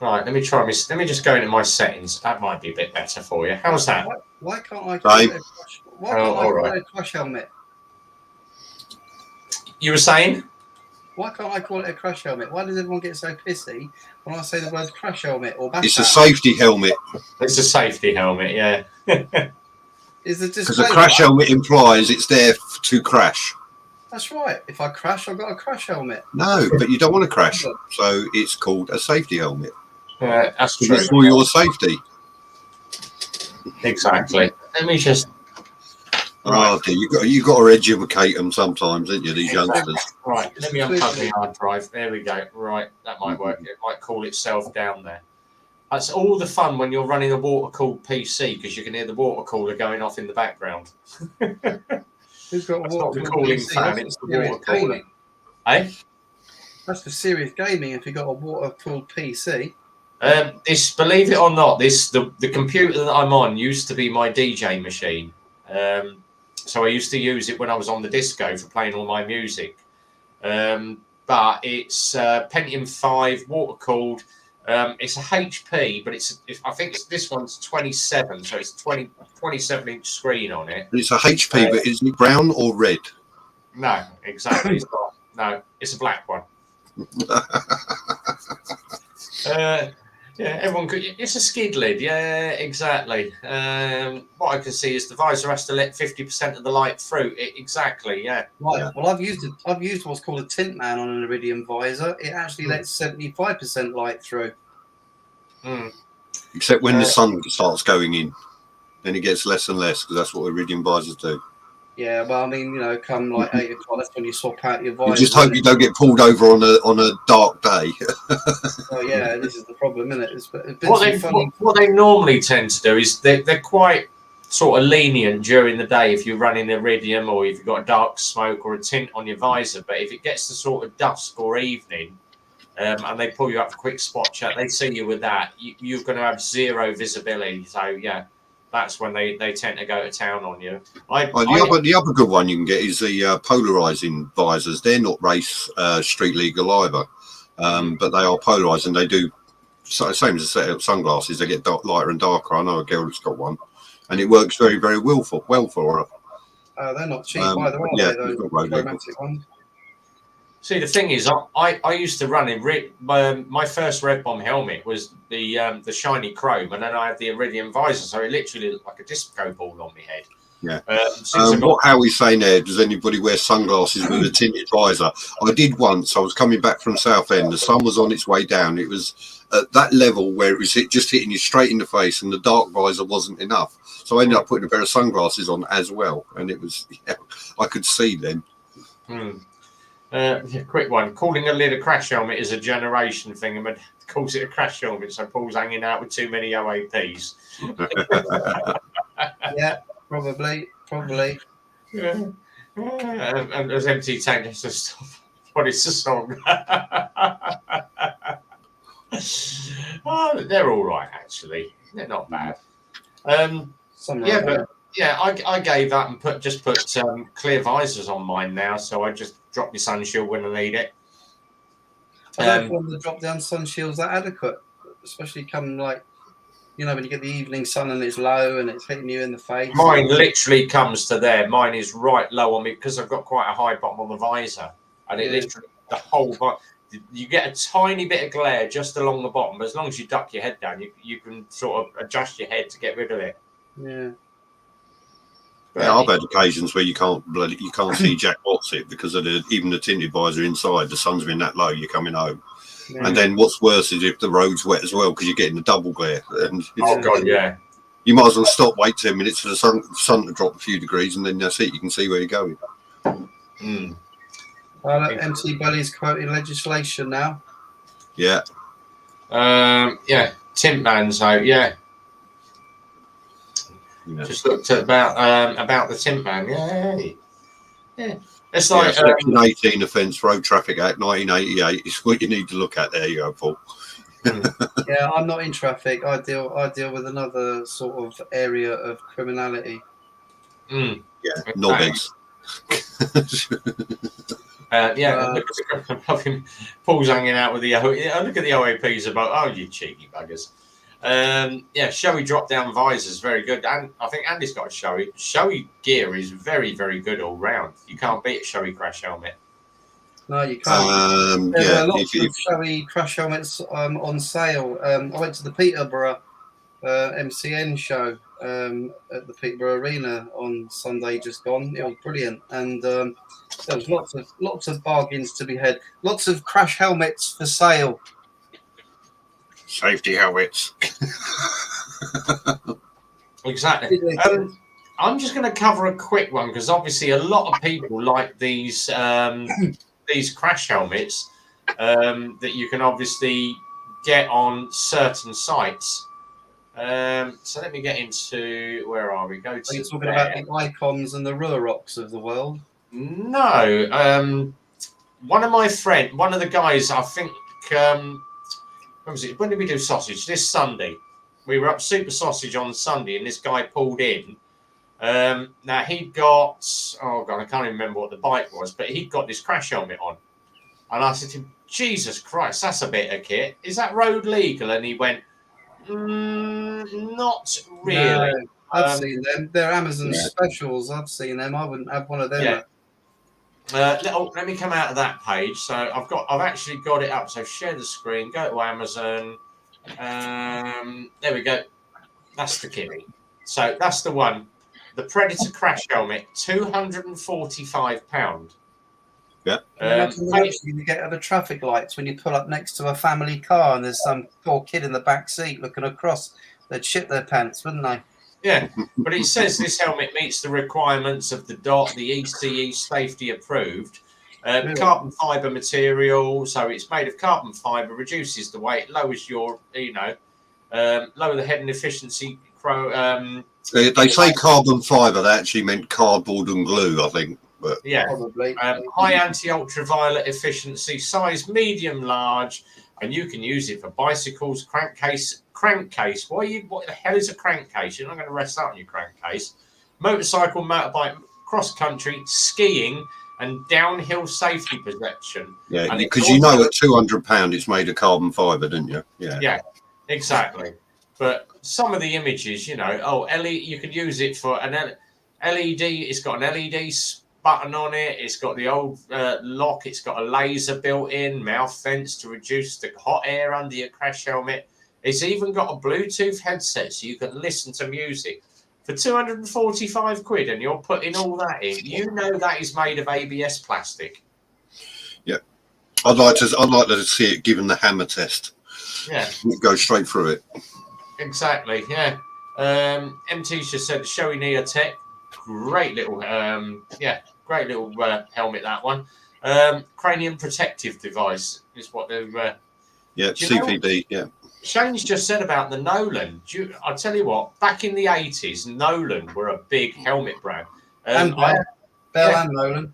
Right, let me just go into my settings. That might be a bit better for you. How's that? Why can't I call it a crash helmet? You were saying? Why can't I call it a crash helmet? Why does everyone get so pissy when I say the word crash helmet or bash? It's a safety helmet. It's a safety helmet, yeah. Because a crash helmet implies it's there to crash. That's right. If I crash, I've got a crash helmet. No, but you don't want to crash, so it's called a safety helmet. That's true. It's for your safety. Exactly. Let me just... Oh, dear, you got to educate them sometimes, don't you, these youngsters? Right, let me unplug the hard drive. There we go. Right, that might work. It might cool itself down there. That's all the fun when you're running a water-cooled PC because you can hear the water cooler going off in the background. This Who's got a That's not the water-cooled cooling PC? fan, That's it's for the serious water cooler. gaming. Eh? That's for serious gaming if you got a water-cooled PC. Believe it or not, the computer that I'm on used to be my DJ machine. So I used to use it when I was on the disco for playing all my music. But it's Pentium 5 water cooled. It's a HP, but I think this one's 27, so it's 27-inch screen on it. It's a HP, but isn't it brown or red? No, exactly. It's not. No, it's a black one. Yeah, everyone could. It's a skid lid. Yeah, exactly. What I can see is the visor has to let 50% of the light through. Exactly. Yeah. Right. Yeah. Well, I've used what's called a tint man on an Iridium visor. It actually lets 75% light through. Except when the sun starts going in, then it gets less and less because that's what Iridium visors do. Yeah, well, I mean, come like 8 o'clock, that's when you swap out your visor. You just hope you don't get pulled over on a dark day. Oh yeah, this is the problem, isn't it? It's been What they normally tend to do is they're quite sort of lenient during the day if you're running Iridium or if you've got a dark smoke or a tint on your visor. But if it gets to sort of dusk or evening, and they pull you up for quick spot check, they see you with that, you're going to have zero visibility. So yeah, that's when they tend to go to town on you. The other good one you can get is the polarizing visors. They're not race street legal either, but they are polarizing. They do same as a set of sunglasses. They get lighter and darker. I know a girl that's got one, and it works very, very well for her. They're not cheap either, are they? Those chromatic ones. See, the thing is, I used to run in my first Red Bomb helmet was the shiny chrome, and then I had the Iridium visor, so it literally looked like a disco ball on my head. Yeah. What Howie's saying there, does anybody wear sunglasses with a tinted visor? I did once. I was coming back from Southend. The sun was on its way down. It was at that level where it was just hitting you straight in the face, and the dark visor wasn't enough. So I ended up putting a pair of sunglasses on as well, and it was I could see then. Quick one. Calling a lid a crash helmet is a generation thing, and calls it a crash helmet, so Paul's hanging out with too many OAPs. Yeah, probably. Yeah. And there's empty tank to stop. What is the song? They're all right, actually. They're not bad. I gave that and just put clear visors on mine now, so I just drop my sun shield when I need it. I don't find the drop down sun shield's that adequate, especially come when you get the evening sun and it's low and it's hitting you in the face. Mine literally comes to there. Mine is right low on me because I've got quite a high bottom on the visor, and it literally the whole. You get a tiny bit of glare just along the bottom, but as long as you duck your head down, you can sort of adjust your head to get rid of it. Yeah. I've had occasions where you can't see Jack what's it because of even the tinted visor inside. The sun's been that low, you're coming home, and then what's worse is if the road's wet as well because you're getting the double glare. And you might as well stop, wait 10 minutes for the sun to drop a few degrees, and then that's it. You can see where you're going. MC Belly's quoting legislation now. Yeah. Tint man's out. Yeah. Just looked at about the tint man. Yeah. It's like Section 18 offence, Road Traffic Act 1988 is what you need to look at. There you go, Paul. Yeah, I'm not in traffic. I deal with another sort of area of criminality. Knobheads. Paul's hanging out with the look at the OAPs about you cheeky buggers. Showy drop down visors, very good. And I think Andy's got a showy gear is very, very good all round. You can't beat a showy crash helmet. No, you can't. There were lots of showy crash helmets on sale. I went to the Peterborough MCN show at the Peterborough Arena on Sunday just gone. It was brilliant, and there was lots of bargains to be had. Lots of crash helmets for sale. Safety helmets. Exactly. I'm just going to cover a quick one because obviously a lot of people like these crash helmets that you can obviously get on certain sites. So let me get into, where are we? Go Are to you talking there. about the icons and the Ruhrocks of the world? No. One of the guys, I think, when was it? When did we do sausage? This Sunday. We were up Super Sausage on Sunday, and this guy pulled in. Now he'd got, oh God, I can't even remember what the bike was, but he'd got this crash helmet on. And I said to him, Jesus Christ, that's a bit of kit. Is that road legal? And he went, not really. No, I've seen them. They're Amazon Yeah. specials. I've seen them. I wouldn't have one of them. Yeah. Let me come out of that page. So I've actually got it up. So share the screen, go to Amazon. There we go. That's the kitty. So that's the one. The Predator crash helmet, £245. Yeah. You get at the traffic lights when you pull up next to a family car and there's some poor kid in the back seat looking across. They'd shit their pants, wouldn't they? Yeah, but it says this helmet meets the requirements of the DOT, the ECE safety approved. Really? Carbon fiber material, so it's made of carbon fiber, reduces the weight, lowers your, lower the head and efficiency. They say carbon fibre. They actually meant cardboard and glue, I think. But yeah, Probably. high anti-ultraviolet efficiency, size medium, large, and you can use it for bicycles, crankcase. What the hell is a crankcase? You're not going to rest out on your crankcase. Motorcycle, motorbike, cross country, skiing, and downhill safety protection. yeah, because you know at £200 it's made of carbon fibre, didn't you? Yeah. Yeah, exactly. But some of the images, LED, you could use it for an LED. It's got an LED button on it. It's got the old lock. It's got a laser built in, mouth vents to reduce the hot air under your crash helmet. It's even got a Bluetooth headset so you can listen to music. For £245, and you're putting all that in, that is made of ABS plastic. Yeah. I'd like to see it given the hammer test. Yeah. It goes straight through it. Exactly, yeah. MT's just said Shoei Nia Tech. Great little helmet, that one. Cranium protective device is what they're... yeah, CPD, yeah. Shane's just said about the Nolan. I'll tell you what, back in the 80s, Nolan were a big helmet brand. And Bell and Nolan.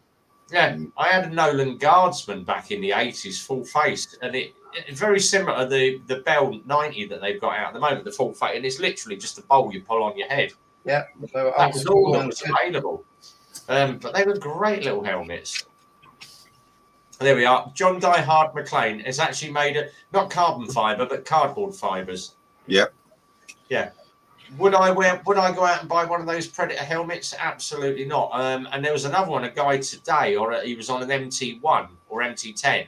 Yeah, I had a Nolan Guardsman back in the 80s, full face, and it's very similar to the Bell 90 that they've got out at the moment, the full face, and it's literally just a bowl you pull on your head. Yeah, that was all that was available. But they were great little helmets. There we are. John Diehard McLean is actually made of not carbon fiber but cardboard fibers. Yep. Yeah. Would I go out and buy one of those Predator helmets? Absolutely not. And there was another one, a guy today, he was on an MT1 or MT10,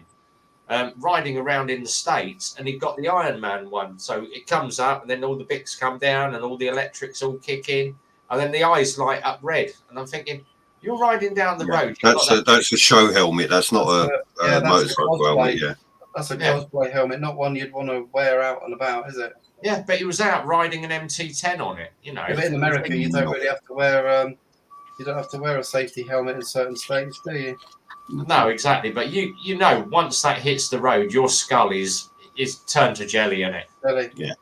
riding around in the States, and he got the Iron Man one. So it comes up, and then all the bits come down, and all the electrics all kick in, and then the eyes light up red. And I'm thinking, you're riding down the road. That's a show helmet. That's not a motorcycle helmet. Yeah. That's a cosplay helmet, not one you'd want to wear out and about, is it? Yeah, but he was out riding an MT10 on it, Yeah, but in America, you don't really have to wear. You don't have to wear a safety helmet in certain states, do you? No, exactly. But once that hits the road, your skull is turned to jelly, isn't it? Jelly. Yeah.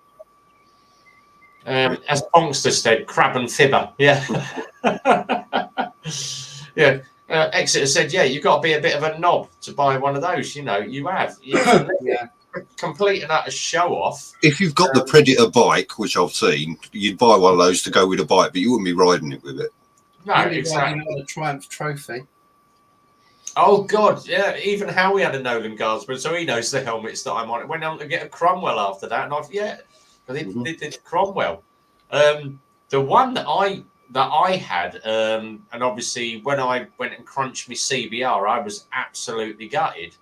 As Pongster said, crab and fibber. Yeah. Yeah. Exeter said, yeah, you've got to be a bit of a knob to buy one of those. You have. Yeah. Complete and utter show off. If you've got the Predator bike, which I've seen, you'd buy one of those to go with a bike, but you wouldn't be riding it with it. No, exactly. The Triumph Trophy. Oh God, yeah. Even Howie had a Nolan Guardsman, so he knows the helmets that I'm on. It went on to get a Cromwell after that, and they did Cromwell. The one that I had, and obviously when I went and crunched my CBR, I was absolutely gutted.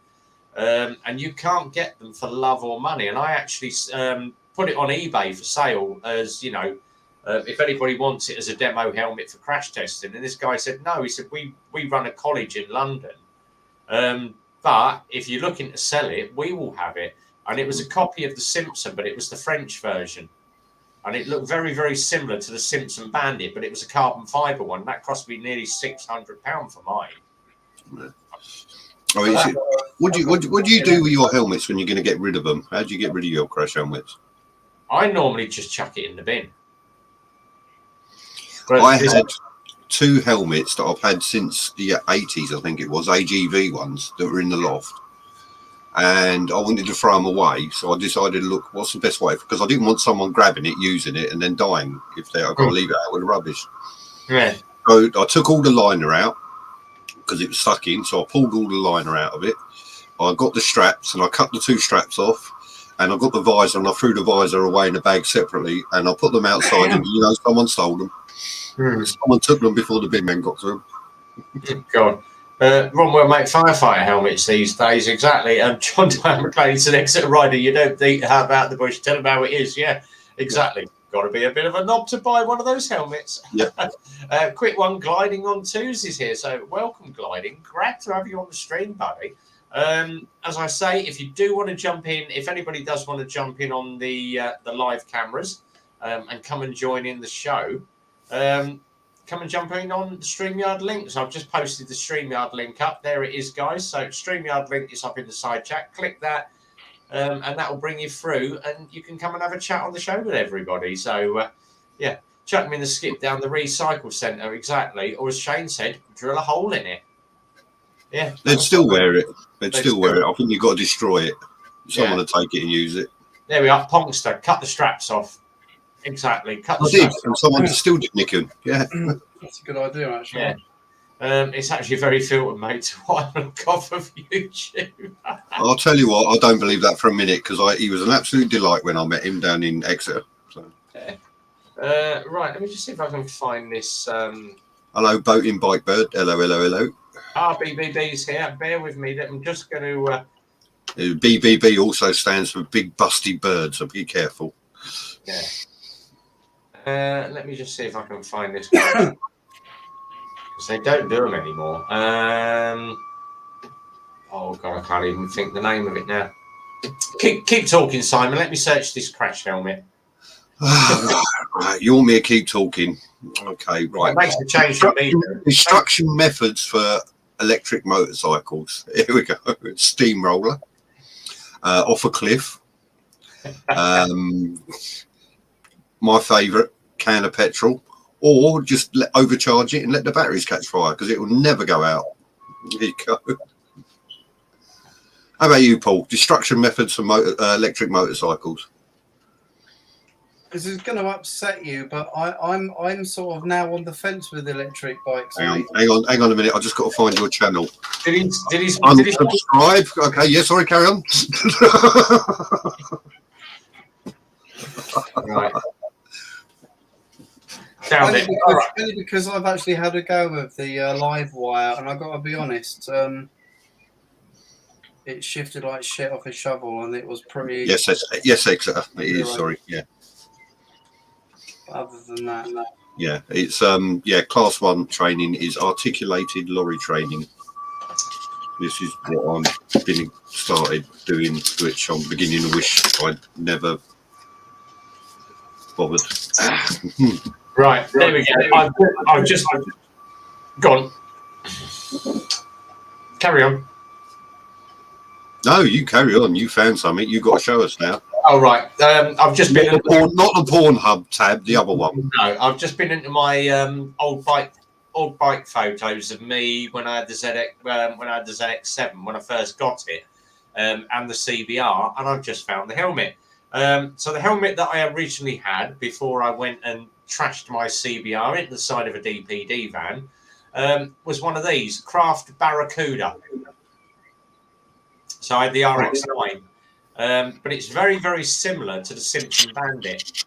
And you can't get them for love or money. And I actually put it on eBay for sale as, if anybody wants it as a demo helmet for crash testing. And this guy said, no, he said, we run a college in London. But if you're looking to sell it, we will have it. And it was a copy of the Simpson, but it was the French version. And it looked very, very similar to the Simpson Bandit, but it was a carbon fiber one. That cost me nearly £600 for mine. What do you do with your helmets when you're going to get rid of them? How do you get rid of your crash helmets? I normally just chuck it in the bin. I had 2 helmets that I've had since the 80s, I think it was, AGV ones that were in the loft. And I wanted to throw them away, so I decided, look, what's the best way? Because I didn't want someone grabbing it, using it, and then dying. I've got to leave it out with the rubbish. Yeah. So I took all the liner out because it was stuck in, so I pulled all the liner out of it. I got the straps, and I cut the 2 straps off, and I got the visor, and I threw the visor away in a bag separately, and I put them outside, and someone stole them. Someone took them before the bin men got to them. God. Ron will make firefighter helmets these days, exactly. John McLean's an Exeter rider. You don't think about the bush, tell him how it is. Yeah, exactly. Got to be a bit of a knob to buy one of those helmets. Yep. Quick one, Gliding on Twos is here. So welcome, Gliding. Glad to have you on the stream, buddy. As I say, if you do want to jump in, if anybody does want to jump in on the live cameras and come and join in the show, come and jump in on the StreamYard link. So I've just posted the StreamYard link up. There it is, guys. So StreamYard link is up in the side chat. Click that, and that will bring you through, and you can come and have a chat on the show with everybody. So, yeah, chuck them in the skip down the recycle centre, exactly. Or as Shane said, drill a hole in it. Yeah. They'd still wear it. They'd still wear it. I think you've got to destroy it. Someone will take it and use it. There we are. Pongster, cut the straps off. Exactly. Cut the I did, and someone still did nick him. Yeah. That's a good idea, actually. Yeah. It's actually very filtered, mate, to what I look off of YouTube. I'll tell you what, I don't believe that for a minute, because he was an absolute delight when I met him down in Exeter. So. Yeah. Right, let me just see if I can find this. Hello, Boating Bike Bird. Hello. RBBB's here. Bear with me. I'm just going to... BBB also stands for Big Busty Bird, so be careful. Yeah. Let me just see if I can find this guy. Because they don't do them anymore. Oh, God, I can't even think the name of it now. Keep talking, Simon. Let me search this crash helmet. Right, you want me to keep talking? Okay, right. It makes a change for me. Destruction methods for electric motorcycles. Here we go. Steamroller. Off a cliff. My favourite, can of petrol, or just overcharge it and let the batteries catch fire, because it will never go out. There you go. How about you, Paul? Destruction methods for electric motorcycles. This is going to upset you, but I'm sort of now on the fence with electric bikes. Hang on a minute. I just got to find your channel. Did he unsubscribe? Okay, yeah, sorry, carry on. Right. Only because I've actually had a go with the live wire, and I've got to be honest, it shifted like shit off a shovel, and it was pretty. Yes, Exeter. It is. Sorry, yeah. Other than that, no. Yeah, it's class 1 training is articulated lorry training. This is what I'm beginning started doing, which I'm beginning to wish I'd never bothered. Right, there we go. I've just gone. Carry on. No, you carry on. You found something. You've got to show us now. Oh, right. I've just been... Not the Pornhub tab, the other one. No, I've just been into my old bike photos of me when I had the ZX7 when I first got it, and the CBR, and I've just found the helmet. So the helmet that I originally had before I went and trashed my CBR into the side of a DPD van was one of these, Craft Barracuda. So I had the RX9. But it's very, very similar to the Simpson Bandit.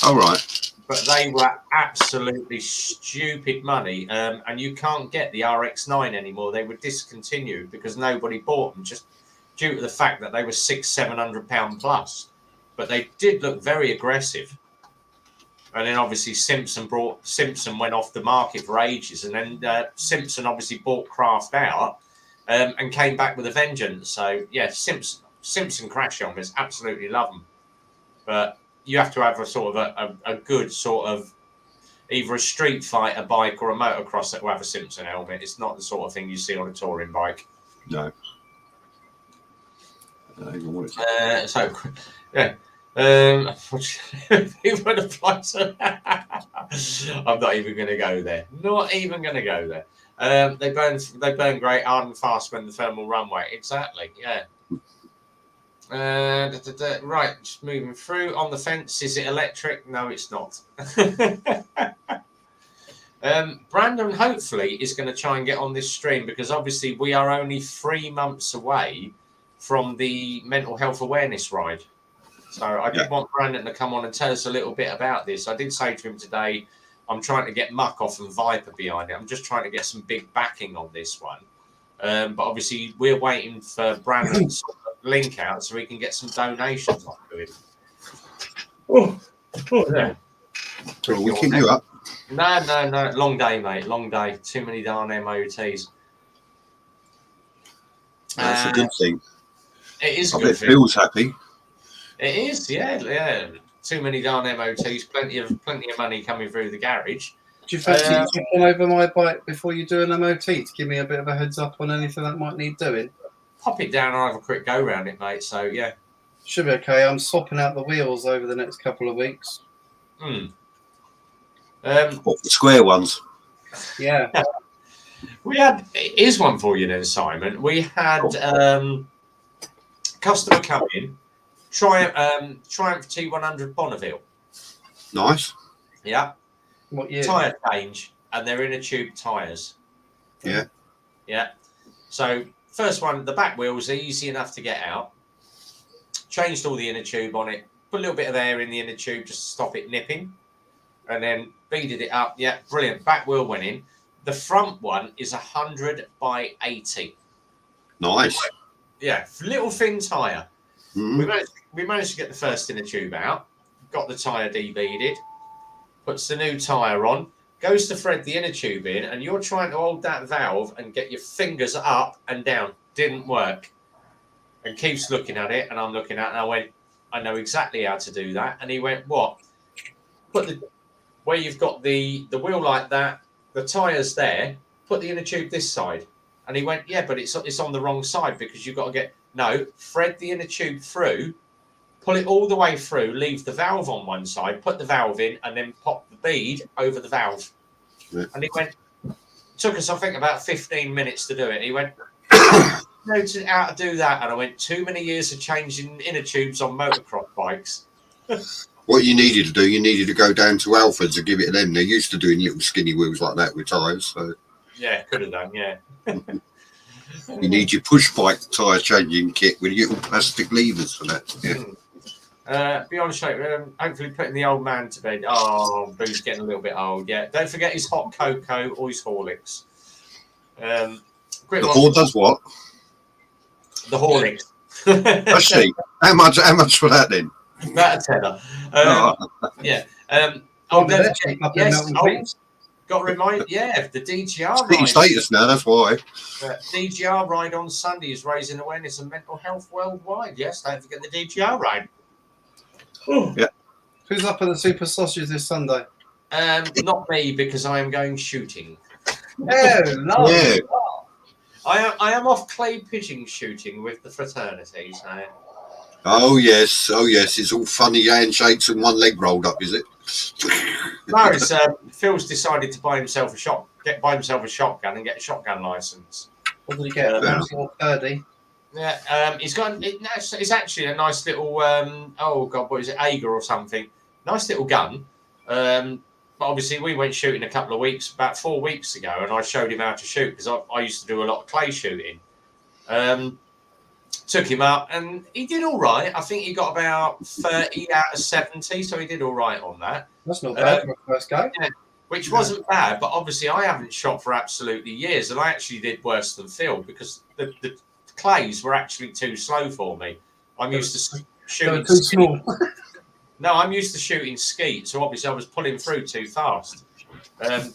All right. But they were absolutely stupid money. And you can't get the RX9 anymore. They were discontinued because nobody bought them, just due to the fact that they were £600-700 plus. But they did look very aggressive. And then obviously Simpson went off the market for ages. And then Simpson obviously bought Craft out and came back with a vengeance. So, yeah, Simpson crash helmets, absolutely love them, but you have to have a sort of a good sort of either a street fighter bike or a motocross that will have a Simpson helmet. It's not the sort of thing you see on a touring bike. No. So yeah, People apply to. I'm not even going to go there. Not even going to go there. They burn great hard and fast when the thermal runway. Exactly. Yeah. Right, just moving through on the fence. Is it electric? No, it's not. Brandon hopefully is going to try and get on this stream because obviously we are only 3 months away from the mental health awareness ride. So I did want Brandon to come on and tell us a little bit about this. I did say to him today, I'm trying to get Muck off and Viper behind it. I'm just trying to get some big backing on this one. But obviously we're waiting for Brandon's link out so we can get some donations off to him. Yeah. Well, we keep you up. No. Long day, mate. Long day. Too many darn MOTs. That's a good thing. It is a I good bet thing. Phil's happy. It is, yeah. Too many darn MOTs. Plenty of money coming through the garage. Do you fancy jumping over my bike before you do an MOT to give me a bit of a heads up on anything that might need doing? Pop it down and I'll have a quick go around it, mate. So, yeah. Should be okay. I'm swapping out the wheels over the next couple of weeks. What, the square ones? Yeah. Here's one for you then, Simon. We had customer come in, Triumph T100 Bonneville. Nice. Yeah. What year? Tyre change, and they're inner tube tyres. Yeah. Yeah. So, first one, the back wheels are easy enough to get out. Changed all the inner tube on it, put a little bit of air in the inner tube just to stop it nipping, and then beaded it up. Yeah, brilliant. Back wheel went in. The front one is 100 by 80. Nice. Yeah, little thin tyre. Mm-hmm. We managed to get the first inner tube out, got the tyre de-beaded, puts the new tyre on, goes to thread the inner tube in, and you're trying to hold that valve and get your fingers up and down. Didn't work. And keeps looking at it, and I'm looking at it, and I went, I know exactly how to do that. And he went, what? Where you've got the wheel like that, the tyres there, put the inner tube this side. And he went, yeah, but it's on the wrong side because you've got to thread the inner tube through, pull it all the way through, leave the valve on one side, put the valve in, and then pop the bead over the valve. Yeah. And he went, took us, I think, about 15 minutes to do it. He went, noted how to do that. And I went, too many years of changing inner tubes on motocross bikes. What you needed to do, you needed to go down to Alfred's and give it to them. They're used to doing little skinny wheels like that with tyres. So yeah, could have done, yeah. You need your push bike tyre changing kit with little plastic levers for that. Yeah. Be honest, hopefully putting the old man to bed. Oh, Boo's getting a little bit old. Yeah, don't forget his hot cocoa or his Horlicks. The Hor does what? The Horlicks. I see. How much for that then? About a tenner. Yeah. Yes. Got to remind, the DGR ride. Status now, that's why. DGR ride on Sunday is raising awareness of mental health worldwide. Yes, don't forget the DGR ride. Yeah. Who's up at the Super Sausage this Sunday? Not me, because I am going shooting. Oh, no. Yeah. I am off clay pigeon shooting with the fraternity. So. Oh yes. It's all funny handshakes and one leg rolled up, is it? No, it's Phil's decided to buy himself a shotgun and get a shotgun license. What did he get? Purdy. Yeah, he's got. It's actually a nice little. What is it? Ager or something. Nice little gun. But obviously, we went shooting about 4 weeks ago, and I showed him how to shoot because I used to do a lot of clay shooting. Took him up, and he did all right. I think he got about 30 out of 70, so he did all right on that. That's not bad for a first go. Yeah, which wasn't bad, but obviously I haven't shot for absolutely years, and I actually did worse than Phil because the clays were actually too slow for me. I'm used to shooting. Too small. No, I'm used to shooting skeet, so obviously I was pulling through too fast. But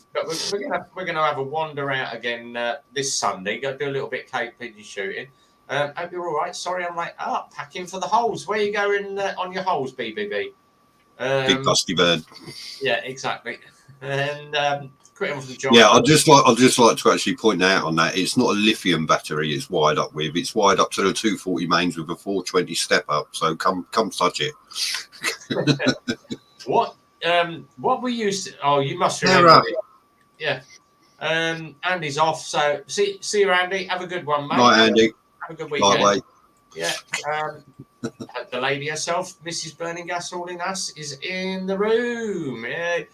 we're gonna have a wander out again this Sunday. Go do a little bit of Cape Pigeon shooting. Hope you're all right. Sorry, I'm like, packing for the holes. Where are you going on your holes, BBB? Big dusty bird. Yeah, exactly. And Quit off the joint. Yeah, I'd just like to actually point out on that it's not a lithium battery it's wired up with. It's wired up to the 240 mains with a 420 step up. So come touch it. What we used to, oh, you must remember it. Yeah. Andy's off, so see you, Andy. Have a good one, mate. Right, Andy. Have a good weekend. Lightweight. Yeah. The lady herself, Mrs. Burning Gas Holding Us, is in the room. Yeah.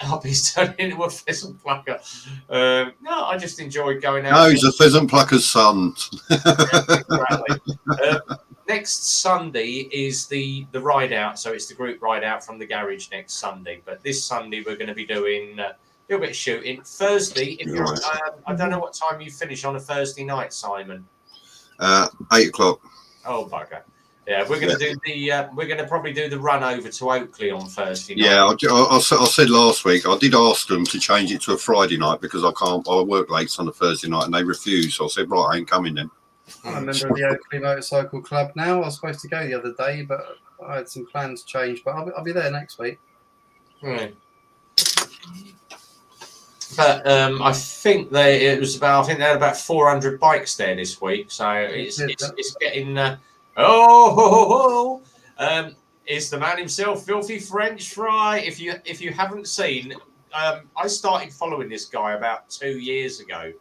Hobby's turned into a pheasant plucker. No, I just enjoyed going out. No, he's a pheasant plucker's son. Exactly. Next Sunday is the ride out, so it's the group ride out from the garage next Sunday. But this Sunday we're going to be doing a little bit of shooting. Thursday, if you're, I don't know what time you finish on a Thursday night, Simon. 8 o'clock. Oh bugger! Yeah, we're going to do the. We're going to probably do the run over to Oakley on Thursday night. Yeah, I said last week I did ask them to change it to a Friday night because I work late on a Thursday night and they refused. So I said, right, I ain't coming then. I'm a member of the Oakley Motorcycle Club now. I was supposed to go the other day, but I had some plans changed. But I'll be there next week. Right. But I think they had about 400 bikes there this week, so it's getting. It's the man himself, Filthy French Fry. If you haven't seen, I started following this guy about 2 years ago.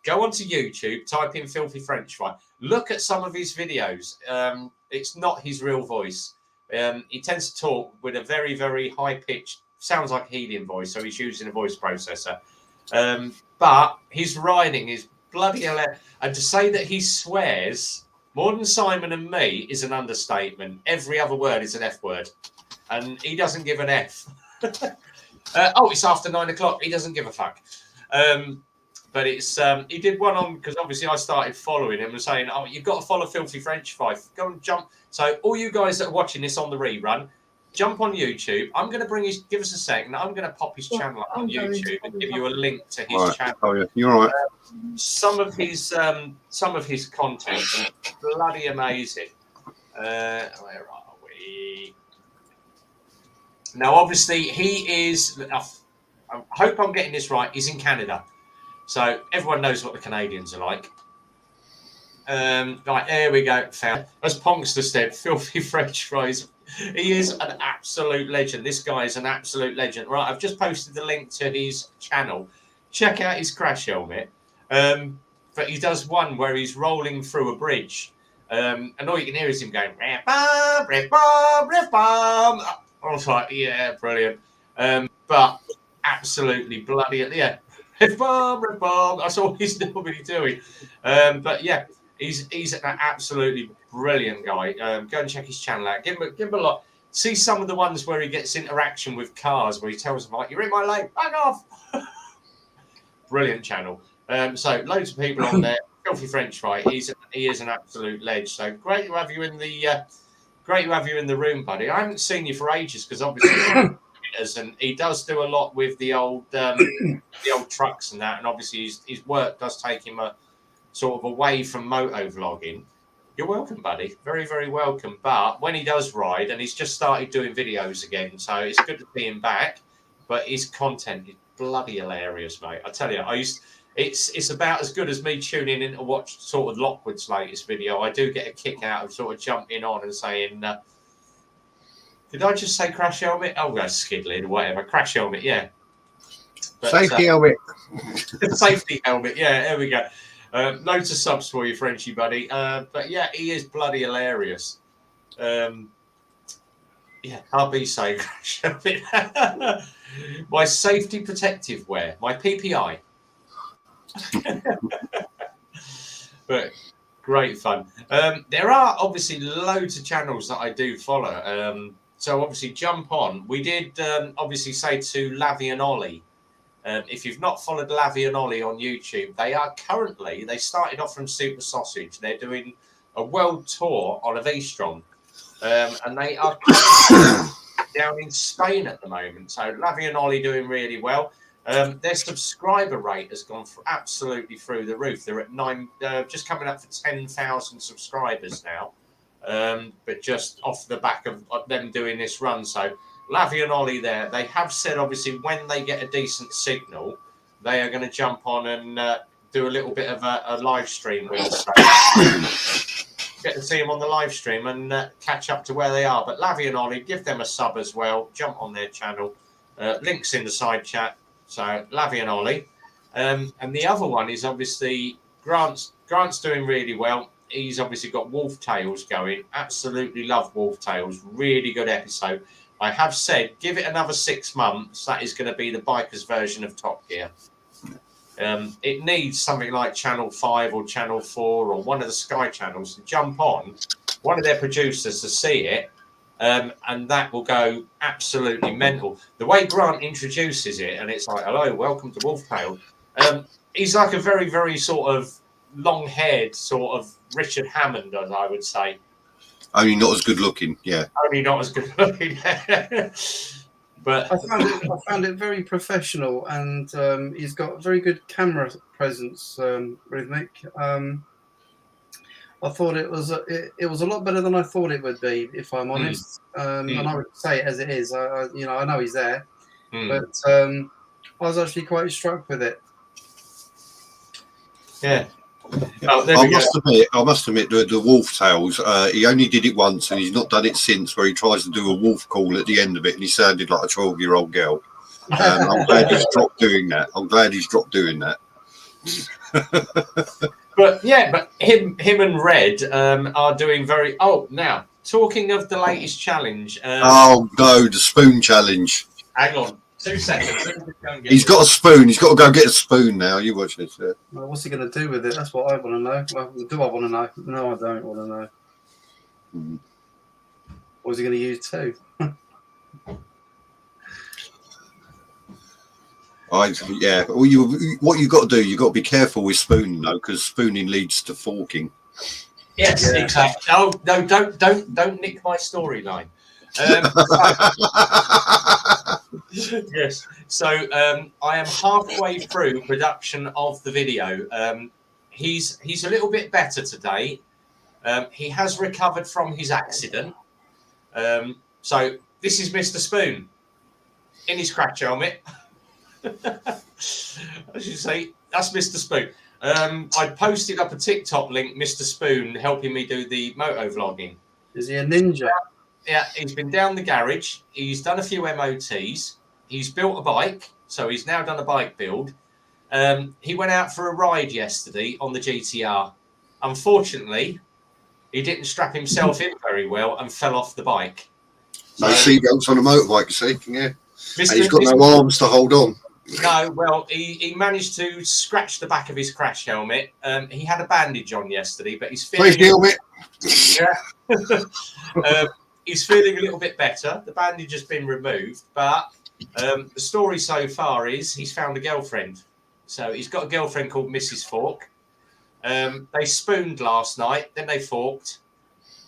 Go onto YouTube, type in Filthy French Fry. Look at some of his videos. It's not his real voice. He tends to talk with a very, very high pitched, sounds like a helium voice, so he's using a voice processor. But his riding is bloody hilarious. And to say that he swears more than Simon and me is an understatement. Every other word is an F word. And he doesn't give an F. It's after 9 o'clock. He doesn't give a fuck. But it's he did one on, because obviously I started following him and saying, oh, you've got to follow Filthy French Fry. Go and jump. So all you guys that are watching this on the rerun, jump on YouTube. I'm going to give us a second. I'm going to pop his channel up on YouTube and give you a link to his channel. Oh yeah, you're all right. Some of his content is bloody amazing. Where are we? Now, obviously, he is. I hope I'm getting this right. He's in Canada, so everyone knows what the Canadians are like. Right, there we go. Found. As Ponkster said, Filthy French Fries. He is an absolute legend. This guy is an absolute legend. Right, I've just posted the link to his channel. Check out his crash helmet. But he does one where he's rolling through a bridge. And all you can hear is him going, riff bomb, riff bomb, riff bomb. I was like, yeah, brilliant. But absolutely bloody, yeah. Riff bomb, riff bomb. That's all he's normally doing. But yeah, he's an absolutely brilliant guy. Go and check his channel out. Give him a lot. See some of the ones where he gets interaction with cars, where he tells them, like, you're in my lane, back off. Brilliant channel. So loads of people on there. Filthy French Fry. He is an absolute ledge. So great to have you in the room, buddy. I haven't seen you for ages because obviously and he does do a lot with the old trucks and that, and obviously his work does take him a sort of away from moto vlogging. You're welcome, buddy. Very, very welcome. But when he does ride, and he's just started doing videos again, so it's good to see him back. But his content is bloody hilarious, mate. I tell you, it's about as good as me tuning in to watch sort of Lockwood's latest video. I do get a kick out of sort of jumping on and saying, did I just say crash helmet? Oh, that's skiddling or whatever. Crash helmet, yeah. But, Safety helmet. Safety helmet, yeah, there we go. Loads of subs for you, Frenchie, buddy. But yeah, he is bloody hilarious. Yeah, I'll be saying crash helmet. My safety protective wear, my PPI. But great fun. There are obviously loads of channels that I do follow. So obviously jump on. We did obviously say to Lavi and Ollie. If you've not followed Lavi and Ollie on YouTube, they started off from Super Sausage. They're doing a world tour on a V-Strom. And they are down in Spain at the moment. So Lavi and Ollie doing really well. Their subscriber rate has gone absolutely through the roof. They're at just coming up for 10,000 subscribers now. But just off the back of them doing this run. So Lavi and Ollie there. They have said, obviously, when they get a decent signal, they are going to jump on and do a little bit of a live stream with us. Get to see them on the live stream and catch up to where they are. But Lavi and Ollie, give them a sub as well. Jump on their channel. Links in the side chat. So Lavi and Ollie. And the other one is obviously Grant's doing really well. He's obviously got Wolf Tales going. Absolutely love Wolf Tales. Really good episode. I have said, give it another 6 months. That is going to be the bikers version of Top Gear. It needs something like Channel 5 or Channel 4 or one of the Sky channels to jump on, one of their producers to see it, and that will go absolutely mental. The way Grant introduces it, and it's like, hello, welcome to Wolf Tales. He's like a very, very sort of long-haired sort of Richard Hammond, as I would say. Only not as good looking, yeah. Only not as good looking. But I found it very professional, and he's got very good camera presence, Rhythmic. I thought it was a lot better than I thought it would be, if I'm honest. And I would say it as it is. I know he's there, but I was actually quite struck with it. Yeah. Oh, I must admit, the Wolf Tales, he only did it once and he's not done it since, where he tries to do a wolf call at the end of it and he sounded like a 12-year-old girl. I'm glad he's dropped doing that. But him and Red are doing very... Oh, now, talking of the latest challenge... oh, no, the spoon challenge. Hang on. 2 seconds. He's got a spoon. He's got to go get a spoon now. You watch this. Yeah. Well, what's he going to do with it? That's what I want to know. Well, do I want to know? No, I don't want to know. What is he going to use too? Yeah. Well, what you got to do, you got to be careful with spooning though, because spooning leads to forking. Yes, exactly. Oh no! Don't nick my storyline. Yes. So I am halfway through production of the video. He's a little bit better today. He has recovered from his accident. So this is Mr. Spoon in his crash helmet. I should say that's Mr. Spoon. I posted up a TikTok link, Mr. Spoon helping me do the moto vlogging. Is he a ninja? Yeah, he's been down the garage. He's done a few MOTs. He's built a bike, so he's now done a bike build. He went out for a ride yesterday on the GTR. Unfortunately, he didn't strap himself in very well and fell off the bike. No seatbelts on a motorbike, you see? Yeah. And he's got no arms to hold on. No, well, he managed to scratch the back of his crash helmet. He had a bandage on yesterday, but he's feeling... helmet. Yeah. He's feeling a little bit better. The bandage has been removed, but the story so far is he's found a girlfriend. So he's got a girlfriend called Mrs. Fork. They spooned last night, then they forked.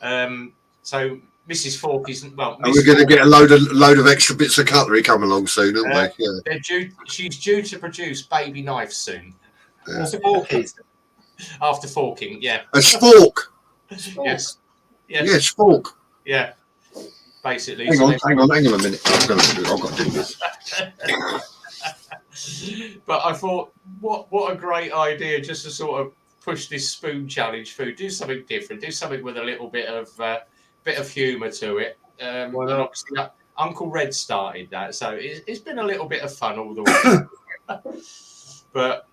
So Mrs. Fork isn't well. And we're going to get a load of extra bits of cutlery coming along soon, aren't we? Yeah. She's due to produce baby knives soon. Yeah. After forking, yeah. A spork. Yes. Yeah, spork. Yeah. Basically. Hang on a minute. I've got to do this. But I thought, what a great idea, just to sort of push this spoon challenge through. Do something different. Do something with a little bit of humour to it. And obviously, Uncle Red started that, so it's been a little bit of fun all the way. But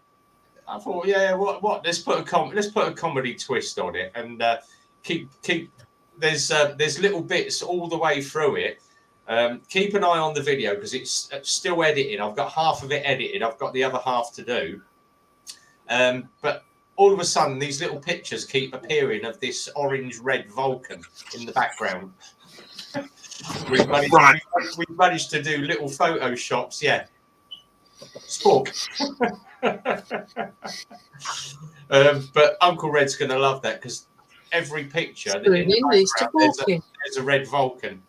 I thought, yeah, what? Let's put a comedy twist on it, and keep. There's little bits all the way through it. Keep an eye on the video because it's still editing. I've got half of it edited. I've got the other half to do. But all of a sudden, these little pictures keep appearing of this orange-red Vulcan in the background. We've managed to do little photoshops. Yeah. Spork. But Uncle Red's going to love that because every picture there's a red Vulcan.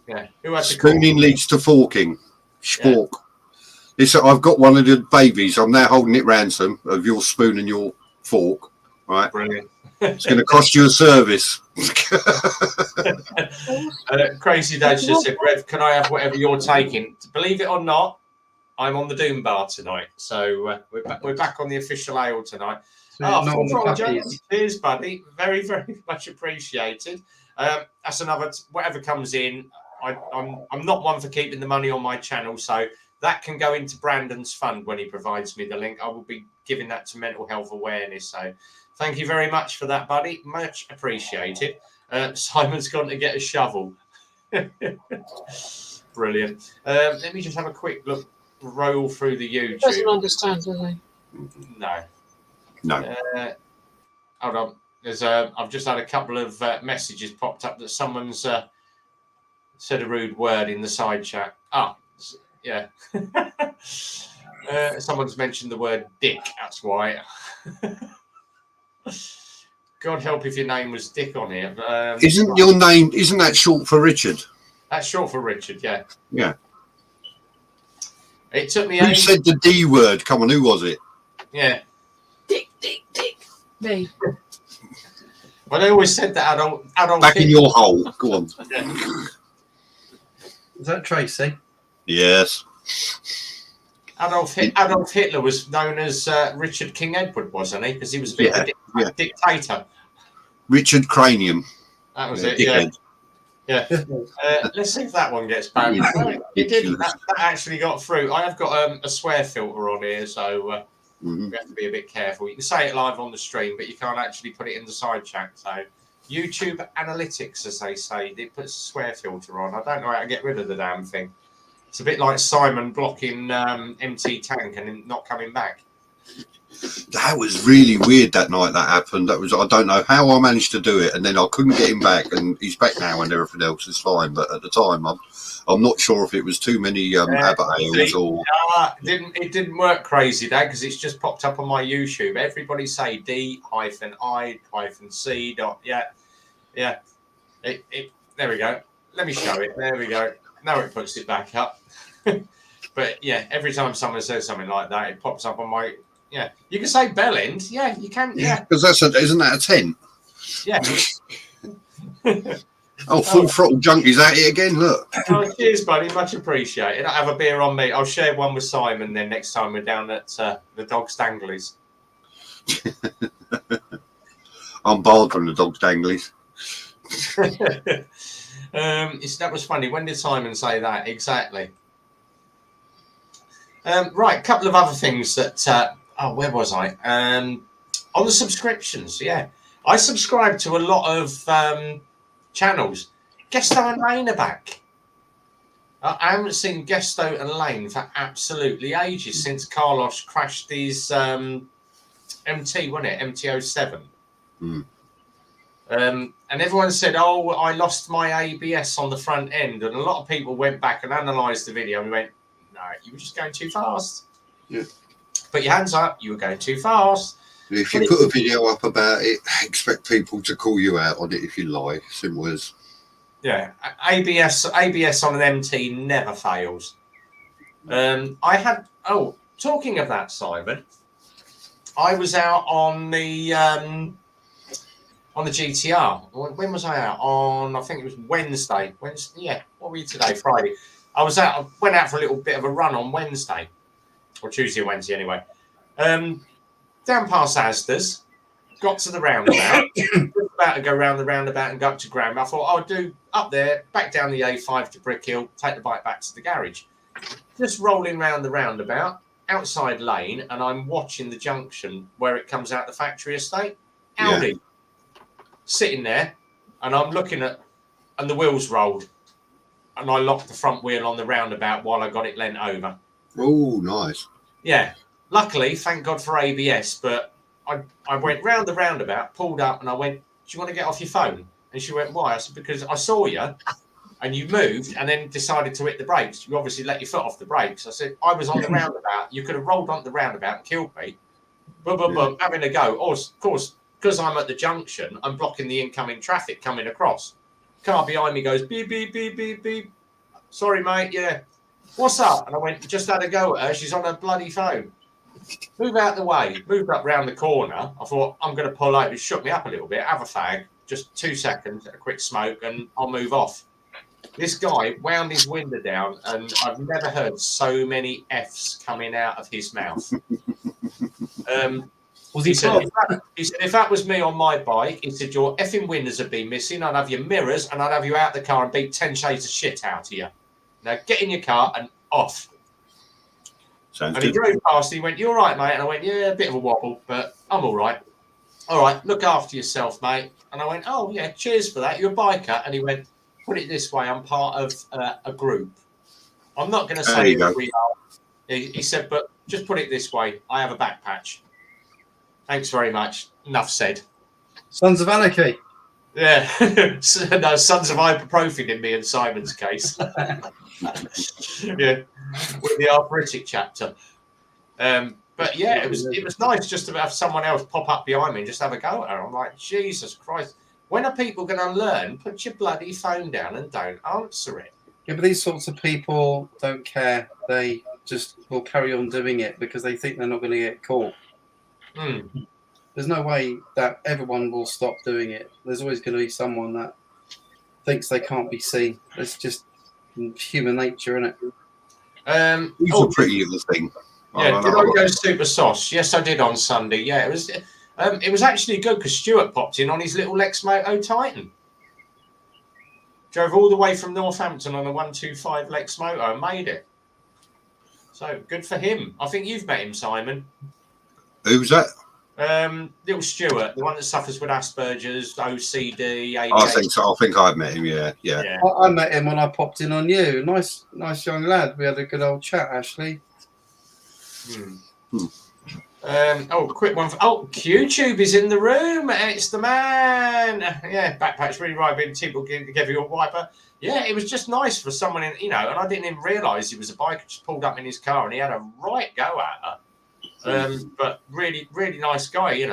Yeah, who has spooning leads to forking. Spork. Yeah. I've got one of the babies. I'm now holding it ransom of your spoon and your fork. Right. Brilliant. It's going to cost you a service. Crazy Dad just said, Rev, can I have whatever you're taking? Believe it or not, I'm on the Doom Bar tonight. So we're back on the official ale tonight. So Full Throttle Junkie. Cheers, buddy. Very, very much appreciated. That's another, whatever comes in. I'm not one for keeping the money on my channel, so that can go into Brandon's fund when he provides me the link. I will be giving that to Mental Health Awareness. So thank you very much for that, buddy. Much appreciated. Simon's gone to get a shovel. Brilliant. Let me just have a quick look, roll through the YouTube. He doesn't understand, does he? No. Hold on. I've just had a couple of messages popped up that someone's said a rude word in the side chat. Yeah. Someone's mentioned the word dick. That's why. God help if your name was Dick on here. Isn't your name? Isn't that short for Richard? That's short for Richard. Yeah. Yeah. It took me. Who said the D word? Come on, who was it? Yeah. Dick. Me. Well, they always said that Adolf Back in your hole. Go on. Yeah. Is that Tracy? Yes. Adolf Hitler was known as Richard King Edward, wasn't he? Because he was a bit of a dictator. Richard Cranium. That was it. Yeah. Let's see if that one gets banned. It didn't. That actually got through. I have got a swear filter on here, so we have to be a bit careful. You can say it live on the stream, but you can't actually put it in the side chat. So YouTube analytics, as they say, it puts a swear filter on. I don't know how to get rid of the damn thing. It's a bit like Simon blocking MT Tank and not coming back. That was really weird that night that happened. I don't know how I managed to do it, and then I couldn't get him back, and he's back now and everything else is fine. But at the time, I'm not sure if it was too many Abbott ales or... It didn't work, Crazy Dad, because it's just popped up on my YouTube. Everybody say D-I-C. Yeah. There we go. Let me show it. There we go. Now it puts it back up. But yeah, every time someone says something like that, it pops up on my... Yeah, you can say bell end. Yeah, you can. Yeah, because isn't that a 10? Yeah. Full Throttle Junkies at it again. Look. Oh, cheers, buddy. Much appreciated. I have a beer on me. I'll share one with Simon then next time we're down at the Dog Stangley's. I'm barred from the Dog Stangley's. That was funny. When did Simon say that? Exactly. Right, a couple of other things that. Where was I? On the subscriptions, yeah. I subscribe to a lot of channels. Gesto and Lane are back. I haven't seen Gesto and Lane for absolutely ages, since Carlos crashed his MT, wasn't it? MT-07. And everyone said, I lost my ABS on the front end. And a lot of people went back and analysed the video and went, no, you were just going too fast. Yeah. Put your hands up, you were going too fast. If you put a video up about it, expect people to call you out on it if you lie. Simple as. Yeah, ABS on an MT never fails. Talking of that, Simon, I was out on the GTR. When was I out? I think it was Wednesday. Yeah. What were you today? Friday. I went out for a little bit of a run on Wednesday. Or Tuesday or Wednesday, anyway. Down past Asda's, got to the roundabout, about to go round the roundabout and go up to Graham. I thought, I'll do up there, back down the A5 to Brick Hill, take the bike back to the garage. Just rolling round the roundabout, outside lane, and I'm watching the junction where it comes out the factory estate. Audi. Sitting there, and I'm looking at, and the wheels rolled. And I locked the front wheel on the roundabout while I got it leant over. Oh, nice. Yeah. Luckily, thank God for ABS, but I went round the roundabout, pulled up, and I went, do you want to get off your phone? And she went, why? I said, because I saw you, and you moved, and then decided to hit the brakes. You obviously let your foot off the brakes. I said, I was on the roundabout. You could have rolled onto the roundabout and killed me. Having a go. Of course, because I'm at the junction, I'm blocking the incoming traffic coming across. Car behind me goes, beep, beep, beep, beep, beep. Sorry, mate, yeah. What's up? And I went, just had a go at her. She's on her bloody phone. Move out the way. Moved up round the corner. I thought, I'm going to pull over. It shook me up a little bit. Have a fag. Just 2 seconds, a quick smoke, and I'll move off. This guy wound his window down, and I've never heard so many Fs coming out of his mouth. Was he said, if that was me on my bike, he said, your effing windows would be missing. I'd have your mirrors, and I'd have you out the car and beat 10 shades of shit out of you. Now get in your car and off. Sounds and good. he drove past. He went, "You all right, mate?" And I went, "Yeah, a bit of a wobble, but I'm all right." "All right, look after yourself, mate." And I went, "Oh yeah, cheers for that. You're a biker." And he went, "Put it this way, I'm part of a group. I'm not going to say who we are." He said, "But just put it this way, I have a back patch." Thanks very much. Enough said. Sons of Anarchy. Yeah, no, Sons of Ibuprofen in me and Simon's case. Yeah, with the arthritic chapter. But yeah, it was nice just to have someone else pop up behind me and just have a go at her. I'm like, Jesus Christ, when are people going to learn? Put your bloody phone down and don't answer it. Yeah, but these sorts of people don't care. They just will carry on doing it because they think they're not going to get caught. Mm. There's no way that everyone will stop doing it. There's always going to be someone that thinks they can't be seen. It's just human nature, isn't it? It's a pretty little thing. Yeah, did I go super sauce? Yes, I did on Sunday. Yeah, it was actually good because Stuart popped in on his little Lex Moto Titan. Drove all the way from Northampton on a 125 Lex Moto and made it. So good for him. I think you've met him, Simon. Who's that? Little Stuart, the one that suffers with Asperger's, OCD, ADHD. I think so. I think I've met him. Yeah. I met him when I popped in on you. Nice young lad. We had a good old chat, actually. Quick one. QTube is in the room. It's the man. Yeah, backpack's really right. Being people getting together your wiper. Yeah, it was just nice for someone in, and I didn't even realise he was a biker. Just pulled up in his car and he had a right go at her. But really, really nice guy.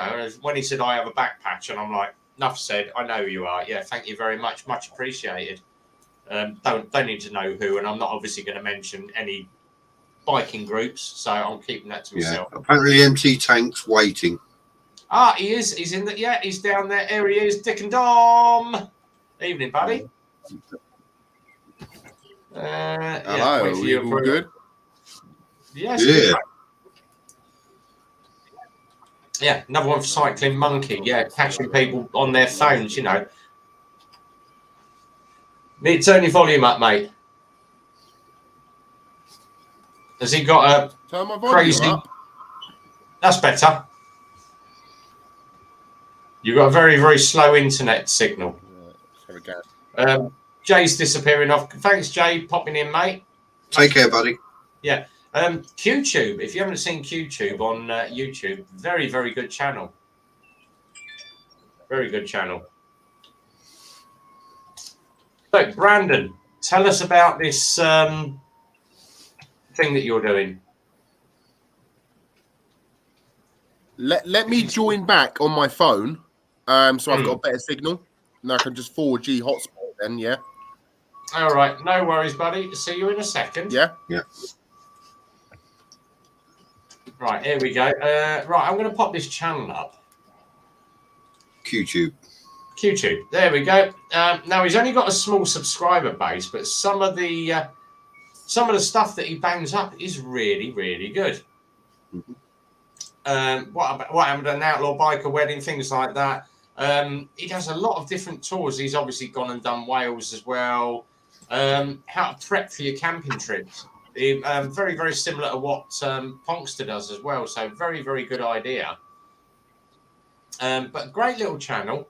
When he said I have a back patch, and I'm like, enough said. I know you are. Yeah, thank you very much. Much appreciated. Don't need to know who, and I'm not obviously going to mention any biking groups, so I'm keeping that to myself. Apparently MT Tank's waiting. He is. He's in the. Yeah, he's down there. Here he is, Dick and Dom. Evening, buddy. Hello. You all good? Yes. Yeah. Yeah, another one for Cycling Monkey. Yeah, catching people on their phones. Need to turn your volume up, mate. Has he got a Turn my volume crazy? up. That's better. You've got a very, very slow internet signal. There we go. Jay's disappearing off. Thanks, Jay, popping in, mate. Take care, buddy. Yeah. QTube, if you haven't seen QTube on YouTube, very, very good channel. Very good channel. So, Brandon, tell us about this thing that you're doing. Let me join back on my phone, so I've got a better signal, and I can just 4G hotspot then, yeah? All right, no worries, buddy. See you in a second. Yeah? Yeah. Right, here we go. Right, I'm going to pop this channel up. QTube. There we go. Now he's only got a small subscriber base, but some of the stuff that he bangs up is really, really good. What happened at an outlaw biker wedding, things like that. He does a lot of different tours. He's obviously gone and done Wales as well. How to prep for your camping trips. Very, very similar to what Ponkster does as well. So very, very good idea. But great little channel.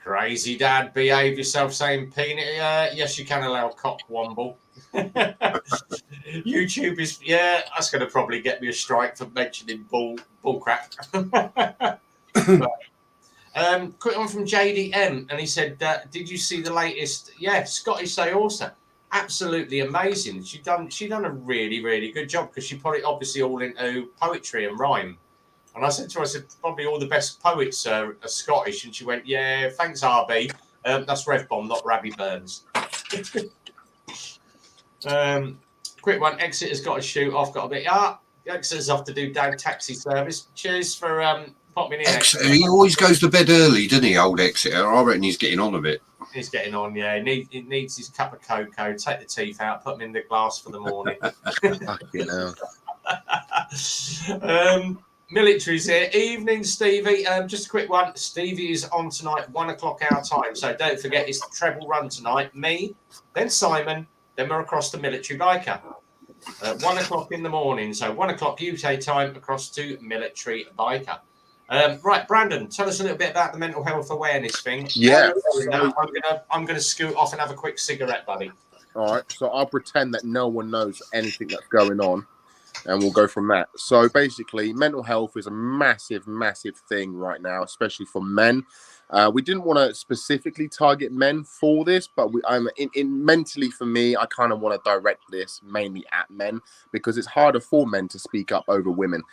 Crazy dad, behave yourself, saying peanut. Yes, you can allow cock womble. YouTube is, that's going to probably get me a strike for mentioning bull crap. Quick one from JDM, and he said, did you see the latest? Yeah, Scottish Sayorsa. Absolutely amazing. She done a really, really good job because she put it obviously all into poetry and rhyme. And I said to her, probably all the best poets are Scottish. And she went, yeah, thanks, RB. That's Rev Bomb, not Rabbi Burns. Quick one. Exeter's got a shoot off, got a bit. Exeter's off to do Dad taxi service. Cheers for popping in. Exeter, he always goes to bed early, doesn't he, old Exeter? I reckon he's getting on a bit. He's getting on, yeah. He needs his cup of cocoa. Take the teeth out, put them in the glass for the morning. Fucking hell. Military's here. Evening, Stevie. Just a quick one. Stevie is on tonight, 1 o'clock our time. So don't forget, it's the treble run tonight. Me, then Simon, then we're across to Military Biker. 1 o'clock in the morning. So 1 o'clock UK time across to Military Biker. Right, Brandon, tell us a little bit about the mental health awareness thing. Yeah. I'm gonna scoot off and have a quick cigarette, buddy. All right. So I'll pretend that no one knows anything that's going on, and we'll go from that. So basically, mental health is a massive, massive thing right now, especially for men. We didn't want to specifically target men for this, but mentally for me, I kind of want to direct this mainly at men because it's harder for men to speak up over women.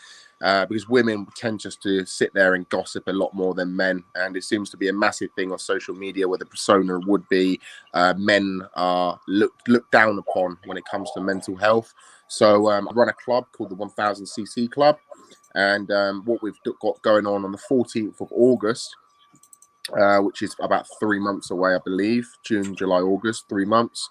Because women tend just to sit there and gossip a lot more than men, and it seems to be a massive thing on social media where the persona would be men are looked down upon when it comes to mental health. So I run a club called the 1000cc Club, and what we've got going on the 14th of August, which is about 3 months away, I believe, June, July, August, 3 months.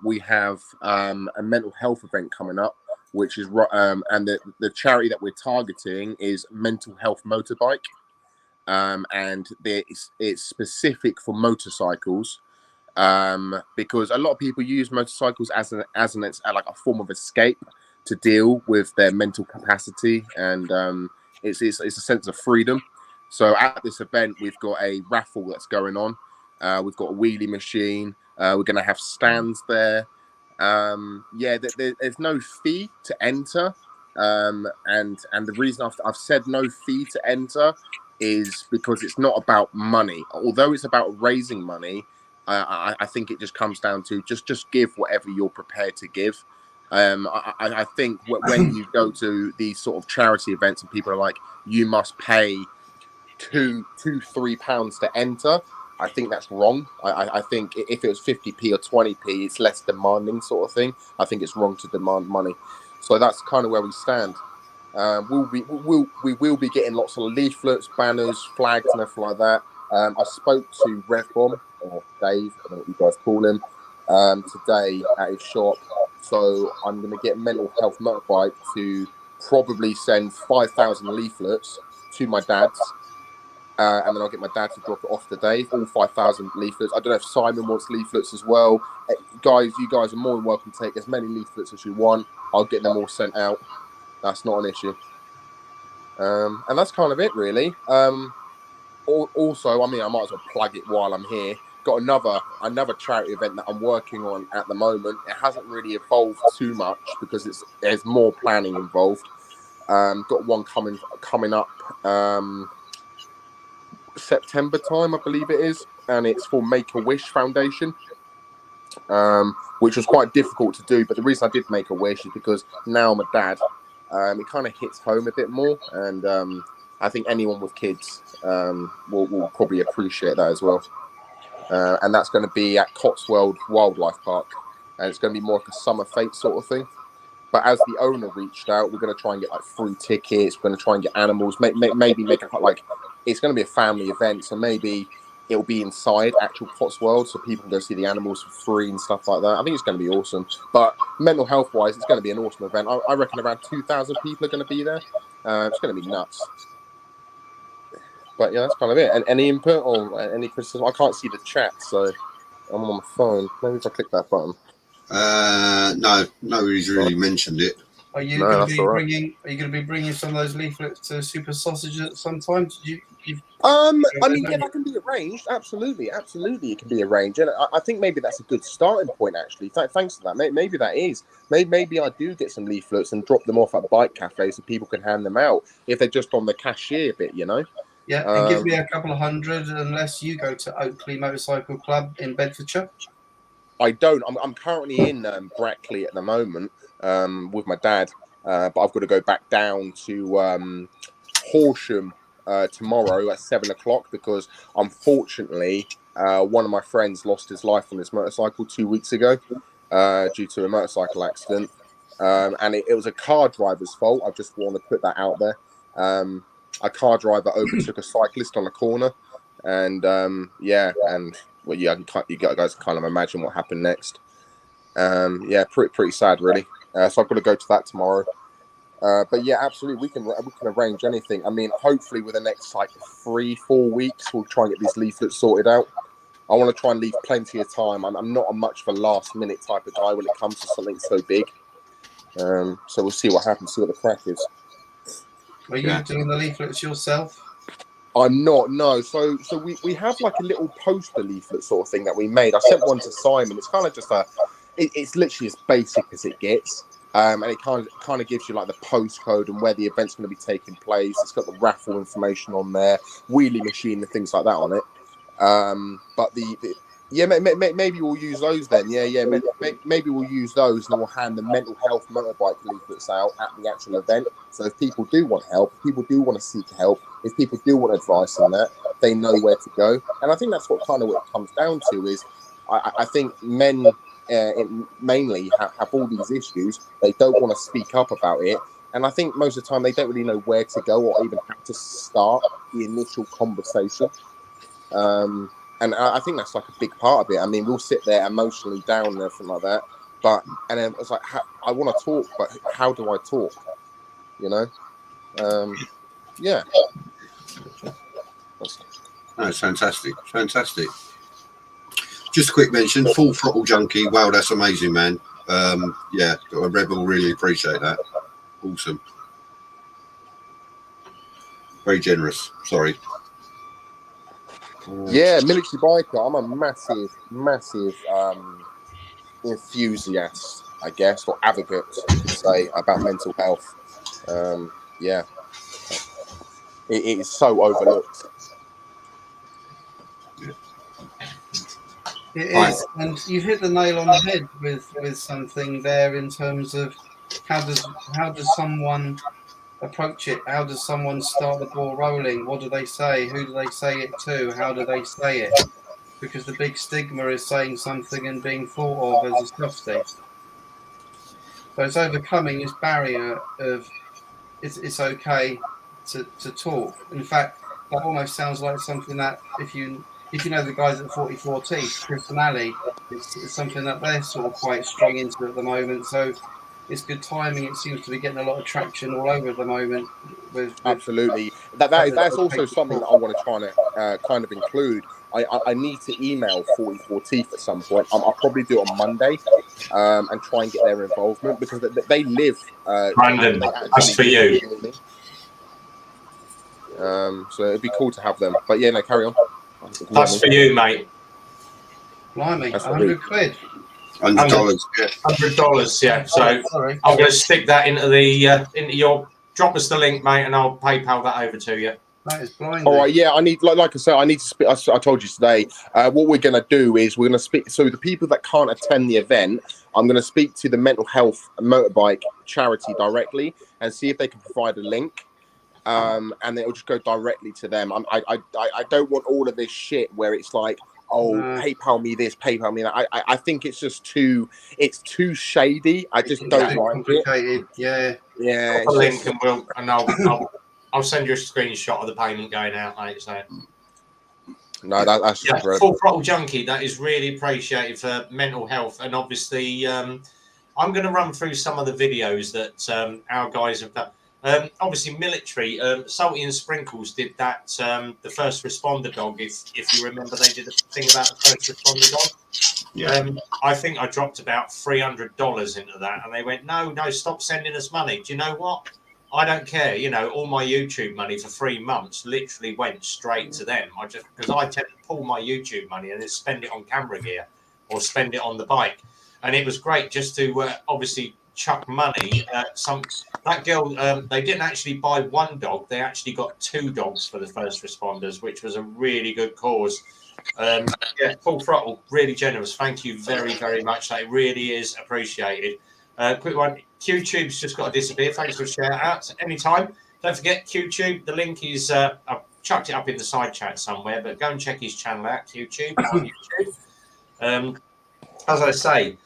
We have a mental health event coming up, which is and the charity that we're targeting is Mental Health Motorbike, and it's specific for motorcycles, because a lot of people use motorcycles as like a form of escape to deal with their mental capacity, and it's a sense of freedom. So at this event, we've got a raffle that's going on. We've got a wheelie machine. We're going to have stands there. There's no fee to enter, and the reason I've said no fee to enter is because it's not about money. Although it's about raising money, I think it just comes down to just give whatever you're prepared to give. I think when you go to these sort of charity events and people are like, you must pay £2-3 to enter, I think that's wrong. I think if it was 50p or 20p, it's less demanding sort of thing. I think it's wrong to demand money. So that's kind of where we stand. We will be getting lots of leaflets, banners, flags, and everything like that. I spoke to Revbomb, or Dave, I don't know what you guys call him, today at his shop. So I'm going to get Mental Health Motorbike to probably send 5,000 leaflets to my dad's. And then I'll get my dad to drop it off to Dave, all 5,000 leaflets. I don't know if Simon wants leaflets as well. Guys, you guys are more than welcome to take as many leaflets as you want. I'll get them all sent out. That's not an issue. And that's kind of it, really. Also, I mean, I might as well plug it while I'm here. Got another charity event that I'm working on at the moment. It hasn't really evolved too much because there's more planning involved. Got one coming up September time, I believe it is, and it's for Make-A-Wish Foundation, which was quite difficult to do. But the reason I did Make-A-Wish is because now I'm a dad. It kind of hits home a bit more, and I think anyone with kids will probably appreciate that as well. And that's going to be at Cotswold Wildlife Park, and it's going to be more like a summer fete sort of thing. But as the owner reached out, we're going to try and get like free tickets. We're going to try and get animals. Maybe make it like it's going to be a family event, so maybe it'll be inside actual Cotswold, so people can go see the animals for free and stuff like that. I think it's going to be awesome. But mental health wise, it's going to be an awesome event. I reckon around 2,000 people are going to be there. It's going to be nuts. But yeah, that's kind of it. And any input or any criticism? I can't see the chat, so I'm on my phone. Maybe if I click that button. No, nobody's really mentioned it. Are you going to be bringing some of those leaflets to Super Sausage at some time? I mean, yeah, that can be arranged. Absolutely, it can be arranged. And I think maybe that's a good starting point. Actually, thanks for that. Maybe that is. Maybe I do get some leaflets and drop them off at bike cafes so people can hand them out if they're just on the cashier bit, you know. Yeah, and give me a couple of hundred unless you go to Oakley Motorcycle Club in Bedfordshire. I don't. I'm currently in Brackley at the moment with my dad, but I've got to go back down to Horsham tomorrow at 7 o'clock because unfortunately one of my friends lost his life on his motorcycle 2 weeks ago due to a motorcycle accident. and it was a car driver's fault. I just want to put that out there. A car driver overtook a cyclist on a corner, and well, yeah, you guys kind of imagine what happened next. Pretty sad, really. So I've got to go to that tomorrow. But yeah, absolutely, we can arrange anything. I mean, hopefully, with the next like 3-4 weeks, we'll try and get these leaflets sorted out. I want to try and leave plenty of time. I'm not a much of a last minute type of guy when it comes to something so big. So we'll see what happens. See what the crack is. Are you doing the leaflets yourself? I'm not. No. So we have like a little poster leaflet sort of thing that we made. I sent one to Simon. It's kind of just it's literally as basic as it gets. And it kind of gives you like the postcode and where the event's going to be taking place. It's got the raffle information on there, wheelie machine and things like that on it. But maybe we'll use those then. Maybe we'll use those, and then we'll hand the mental health motorbike leaflets out at the actual event. So if people do want help, if people do want to seek help, if people do want advice on that, they know where to go. And I think that's what it comes down to is, I think men mainly have all these issues. They don't want to speak up about it. And I think most of the time they don't really know where to go or even how to start the initial conversation. And I think that's like a big part of it. I mean, we'll sit there emotionally down and everything like that. And then it's like, I want to talk, but how do I talk? You know? Yeah. That's fantastic. Fantastic. Just a quick mention, Full Throttle Junkie. Wow, that's amazing, man. A Rebel really appreciate that. Awesome. Very generous. Sorry. Yeah, military biker. I'm a massive enthusiast, I guess, or advocate, you could say, about mental health. It is so overlooked. It is, and you've hit the nail on the head with something there in terms of how does someone approach it? How does someone start the ball rolling? What do they say? Who do they say it to? How do they say it? Because the big stigma is saying something and being thought of as a softie. So it's overcoming this barrier of it's okay to talk. In fact, that almost sounds like something that if you know the guys at 44 Teeth, Chris and Ali, it's something that they're sort of quite strong into at the moment. So it's good timing. It seems to be getting a lot of traction all over at the moment. Absolutely, that's also something that I want to try and kind of include. I need to email 44 Teeth at some point. I'll probably do it on Monday, and try and get their involvement because they live. Brandon, that's for you. So it'd be cool to have them. But yeah, no, carry on. That's for you, mate. Blimey, 100 quid. $100, yeah. $100, yeah. So I'm going to stick that into your. Drop us the link, mate, and I'll PayPal that over to you. That is blinding. All right, yeah. I need, like I said, I need to speak. I told you today. What we're going to do is we're going to speak. So the people that can't attend the event, I'm going to speak to the mental health motorbike charity directly and see if they can provide a link. And then it'll just go directly to them. I don't want all of this shit where it's like, PayPal me this, PayPal me that. I think it's just too shady. I just don't like it. Yeah. A link and I'll send you a screenshot of the payment going out, mate. So no, that's just Full Throttle Junkie. That is really appreciated for mental health, and obviously, I'm going to run through some of the videos that our guys have done. Obviously, military. Salty and Sprinkles did that. The first responder dog. If you remember, they did a thing about the first responder dog. Yeah. I think I dropped about $300 into that, and they went, "No, stop sending us money." Do you know what? I don't care. You know, all my YouTube money for 3 months literally went straight to them. Because I tend to pull my YouTube money and then spend it on camera gear or spend it on the bike, and it was great just to obviously chuck money at that girl. They didn't actually buy one dog, they actually got 2 dogs for the first responders, which was a really good cause. Full Throttle, really generous. Thank you very, very much. That really is appreciated. Quick one, QTube's just got to disappear. Thanks for shout outs anytime. Don't forget QTube, the link is I've chucked it up in the side chat somewhere, but go and check his channel out, QTube on YouTube. As I say,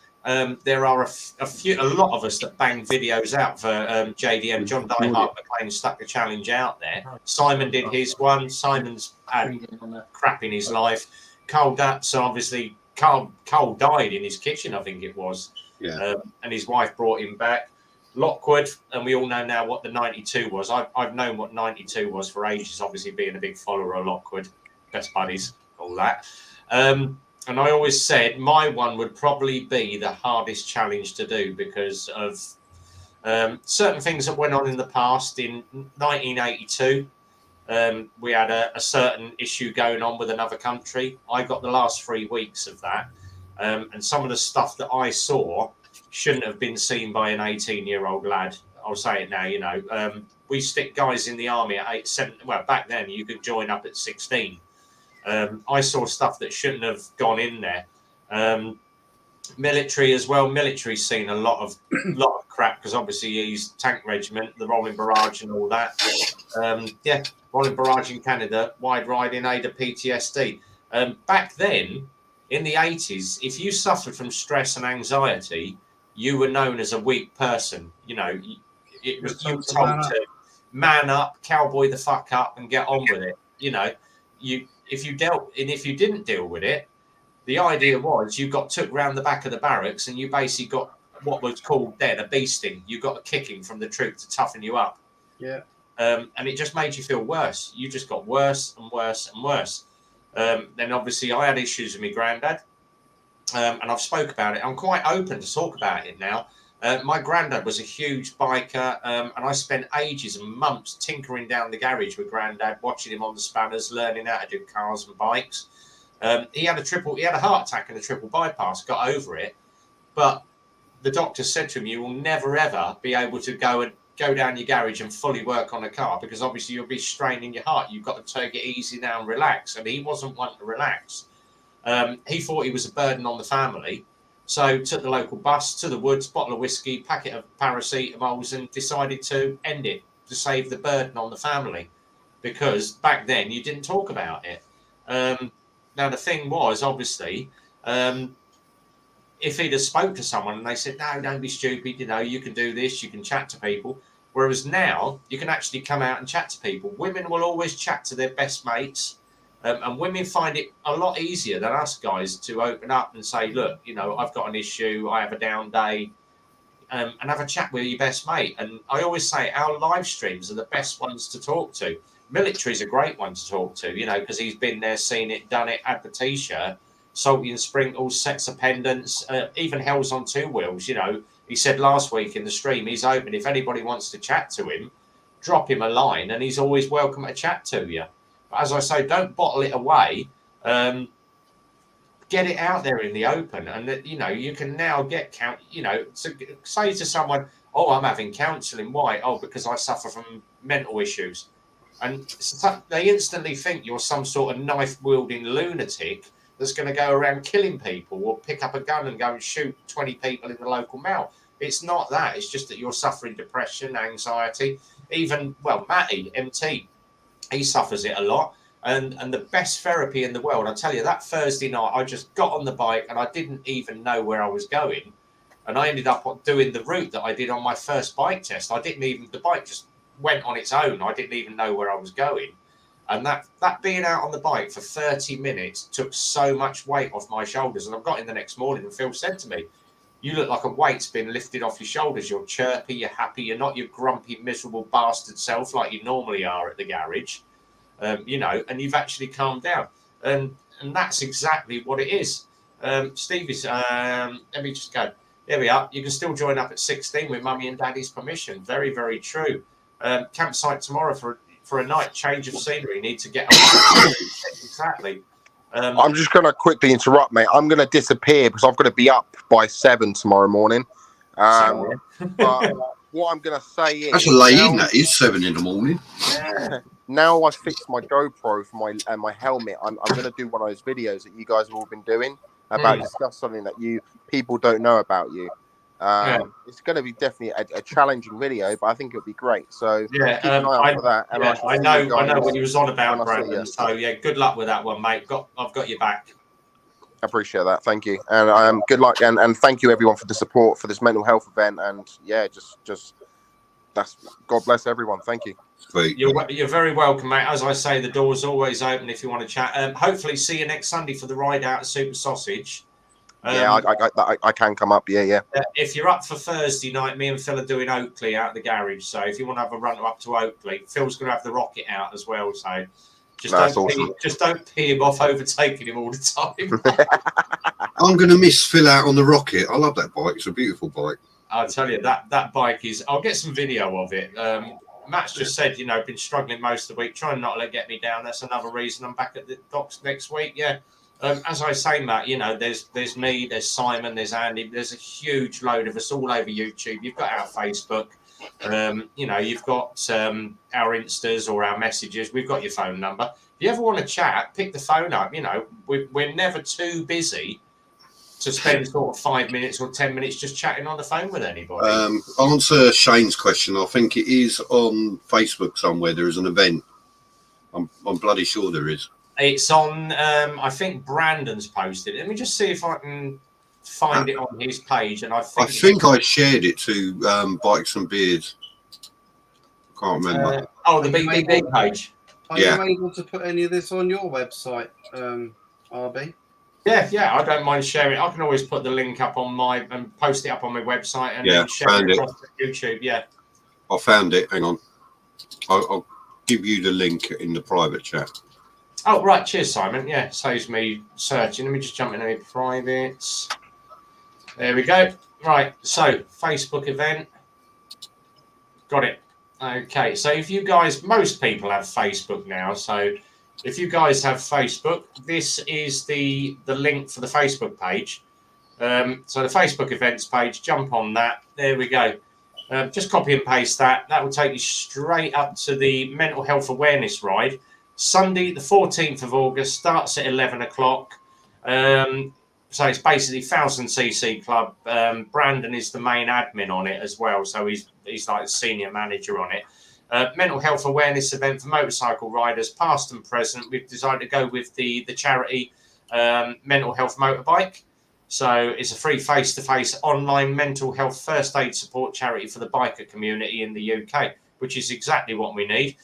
there are a lot of us that bang videos out for JDM. John Diehart McLean stuck the challenge out there. Simon did his one. Simon's had crap in his life. Carl died in his kitchen, I think it was. Yeah. And his wife brought him back. Lockwood, and we all know now what the 92 was. I've known what 92 was for ages, obviously being a big follower of Lockwood, best buddies, all that. And I always said my one would probably be the hardest challenge to do because of certain things that went on in the past. In 1982, we had a certain issue going on with another country. I got the last 3 weeks of that. And some of the stuff that I saw shouldn't have been seen by an 18-year-old lad. I'll say it now, we stick guys in the army at 8, 7. Well, back then you could join up at 16. I saw stuff that shouldn't have gone in there. Military as well. Military's seen a lot of crap because obviously he's tank regiment, the rolling barrage and all that. Rolling barrage in Canada, wide riding AIDA PTSD. Back then, in the 80s, if you suffered from stress and anxiety, you were known as a weak person. You know, you were told to man up, cowboy the fuck up, and get on with it. You know, if you didn't deal with it, the idea was you got took round the back of the barracks and you basically got what was called then a beasting. You got a kicking from the troop to toughen you up. Yeah. And it just made you feel worse. You just got worse and worse and worse. Then obviously I had issues with my granddad, and I've spoke about it. I'm quite open to talk about it now. My granddad was a huge biker, and I spent ages and months tinkering down the garage with granddad, watching him on the spanners, learning how to do cars and bikes. He had a heart attack and a triple bypass, got over it, but the doctor said to him, "You will never ever be able to go down your garage and fully work on a car because obviously you'll be straining your heart. You've got to take it easy now and relax." And he wasn't one to relax. He thought he was a burden on the family. So took the local bus to the woods, bottle of whiskey, packet of paracetamols, and decided to end it to save the burden on the family. Because back then you didn't talk about it. Now the thing was, obviously, if he'd have spoke to someone and they said, "No, don't be stupid, you know, you can do this, you can chat to people." Whereas now you can actually come out and chat to people. Women will always chat to their best mates. And women find it a lot easier than us guys to open up and say, "Look, you know, I've got an issue, I have a down day," and have a chat with your best mate. And I always say our live streams are the best ones to talk to. Military's a great one to talk to, you know, because he's been there, seen it, done it, had the t-shirt, salty and sprinkles, sets of pendants, even Hell's on Two Wheels. You know, he said last week in the stream, he's open. If anybody wants to chat to him, drop him a line and he's always welcome to chat to you. But as I say, don't bottle it away. Get it out there in the open. And, that, you know, you can now get, you know, so say to someone, "Oh, I'm having counselling. Why?" "Oh, because I suffer from mental issues." And they instantly think you're some sort of knife-wielding lunatic that's going to go around killing people or pick up a gun and go and shoot 20 people in the local mall. It's not that. It's just that you're suffering depression, anxiety. Even, well, Matty, MT, he suffers it a lot. And the best therapy in the world, I tell you, that Thursday night, I just got on the bike and I didn't even know where I was going. And I ended up doing the route that I did on my first bike test. The bike just went on its own. I didn't even know where I was going. And that being out on the bike for 30 minutes took so much weight off my shoulders. And I got in the next morning and Phil said to me, "You look like a weight's been lifted off your shoulders. You're chirpy, you're happy, you're not your grumpy, miserable bastard self like you normally are at the garage. You know, and you've actually calmed down." And that's exactly what it is. Stevie's, let me just go. There we are. You can still join up at 16 with mummy and daddy's permission. Very, very true. Campsite tomorrow for a night, change of scenery. Need to get away. Exactly. I'm just going to quickly interrupt, mate. I'm going to disappear because I've got to be up by 7 tomorrow morning. But what I'm going to say is... That's a late evening, that is, 7 in the morning. Yeah. Now I've fixed my GoPro for my helmet, I'm going to do one of those videos that you guys have all been doing about discuss something that people don't know about you. It's going to be definitely a challenging video, but I think it'll be great. So keep an eye out for that. And I know what he was on about, Brandon. So yeah, good luck with that one, mate. I've got your back. Appreciate that. Thank you. And good luck. And thank you everyone for the support for this mental health event. And yeah, just that's God bless everyone. Thank you. Sweet. You're very welcome, mate. As I say, the door's always open if you want to chat. Hopefully, see you next Sunday for the ride out at Super Sausage. Yeah, I can come up. Yeah. If you're up for Thursday night, me and Phil are doing Oakley out of the garage. So if you want to have a run up to Oakley, Phil's going to have the rocket out as well. So just don't pee him off overtaking him all the time. I'm going to miss Phil out on the rocket. I love that bike. It's a beautiful bike. I'll tell you, that bike is... I'll get some video of it. Matt's just said, been struggling most of the week, trying not to let get me down. That's another reason I'm back at the docks next week. Yeah. As I say, Matt, there's me, there's Simon, there's Andy, there's a huge load of us all over YouTube. You've got our Facebook, you've got our Instas or our messages. We've got your phone number. If you ever want to chat, pick the phone up. We're never too busy to spend sort of 5 minutes or 10 minutes just chatting on the phone with anybody. Answer Shane's question. I think it is on Facebook somewhere. There is an event. I'm bloody sure there is. It's on, I think Brandon's posted it. Let me just see if I can find it on his page. And I think I shared it to Bikes and Beards. Can't remember. The BBB page. Are you able to put any of this on your website, RB? Yeah, I don't mind sharing. I can always put the link up on and post it up on my website and then share it across to YouTube. Yeah. I found it. Hang on. I'll give you the link in the private chat. Oh, right. Cheers, Simon. Yeah, saves me searching. Let me just jump into privates. There we go. Right. So, Facebook event. Got it. Okay. So, if you guys, most people have Facebook now. So, if you guys have Facebook, this is the link for the Facebook page. So, the Facebook events page, jump on that. There we go. Just copy and paste that. That will take you straight up to the mental health awareness ride. Sunday, the 14th of August, starts at 11 o'clock. So it's basically 1000cc club. Brandon is the main admin on it as well. So he's like the senior manager on it. Mental health awareness event for motorcycle riders, past and present. We've decided to go with the charity Mental Health Motorbike. So it's a free face-to-face online mental health first aid support charity for the biker community in the UK, which is exactly what we need.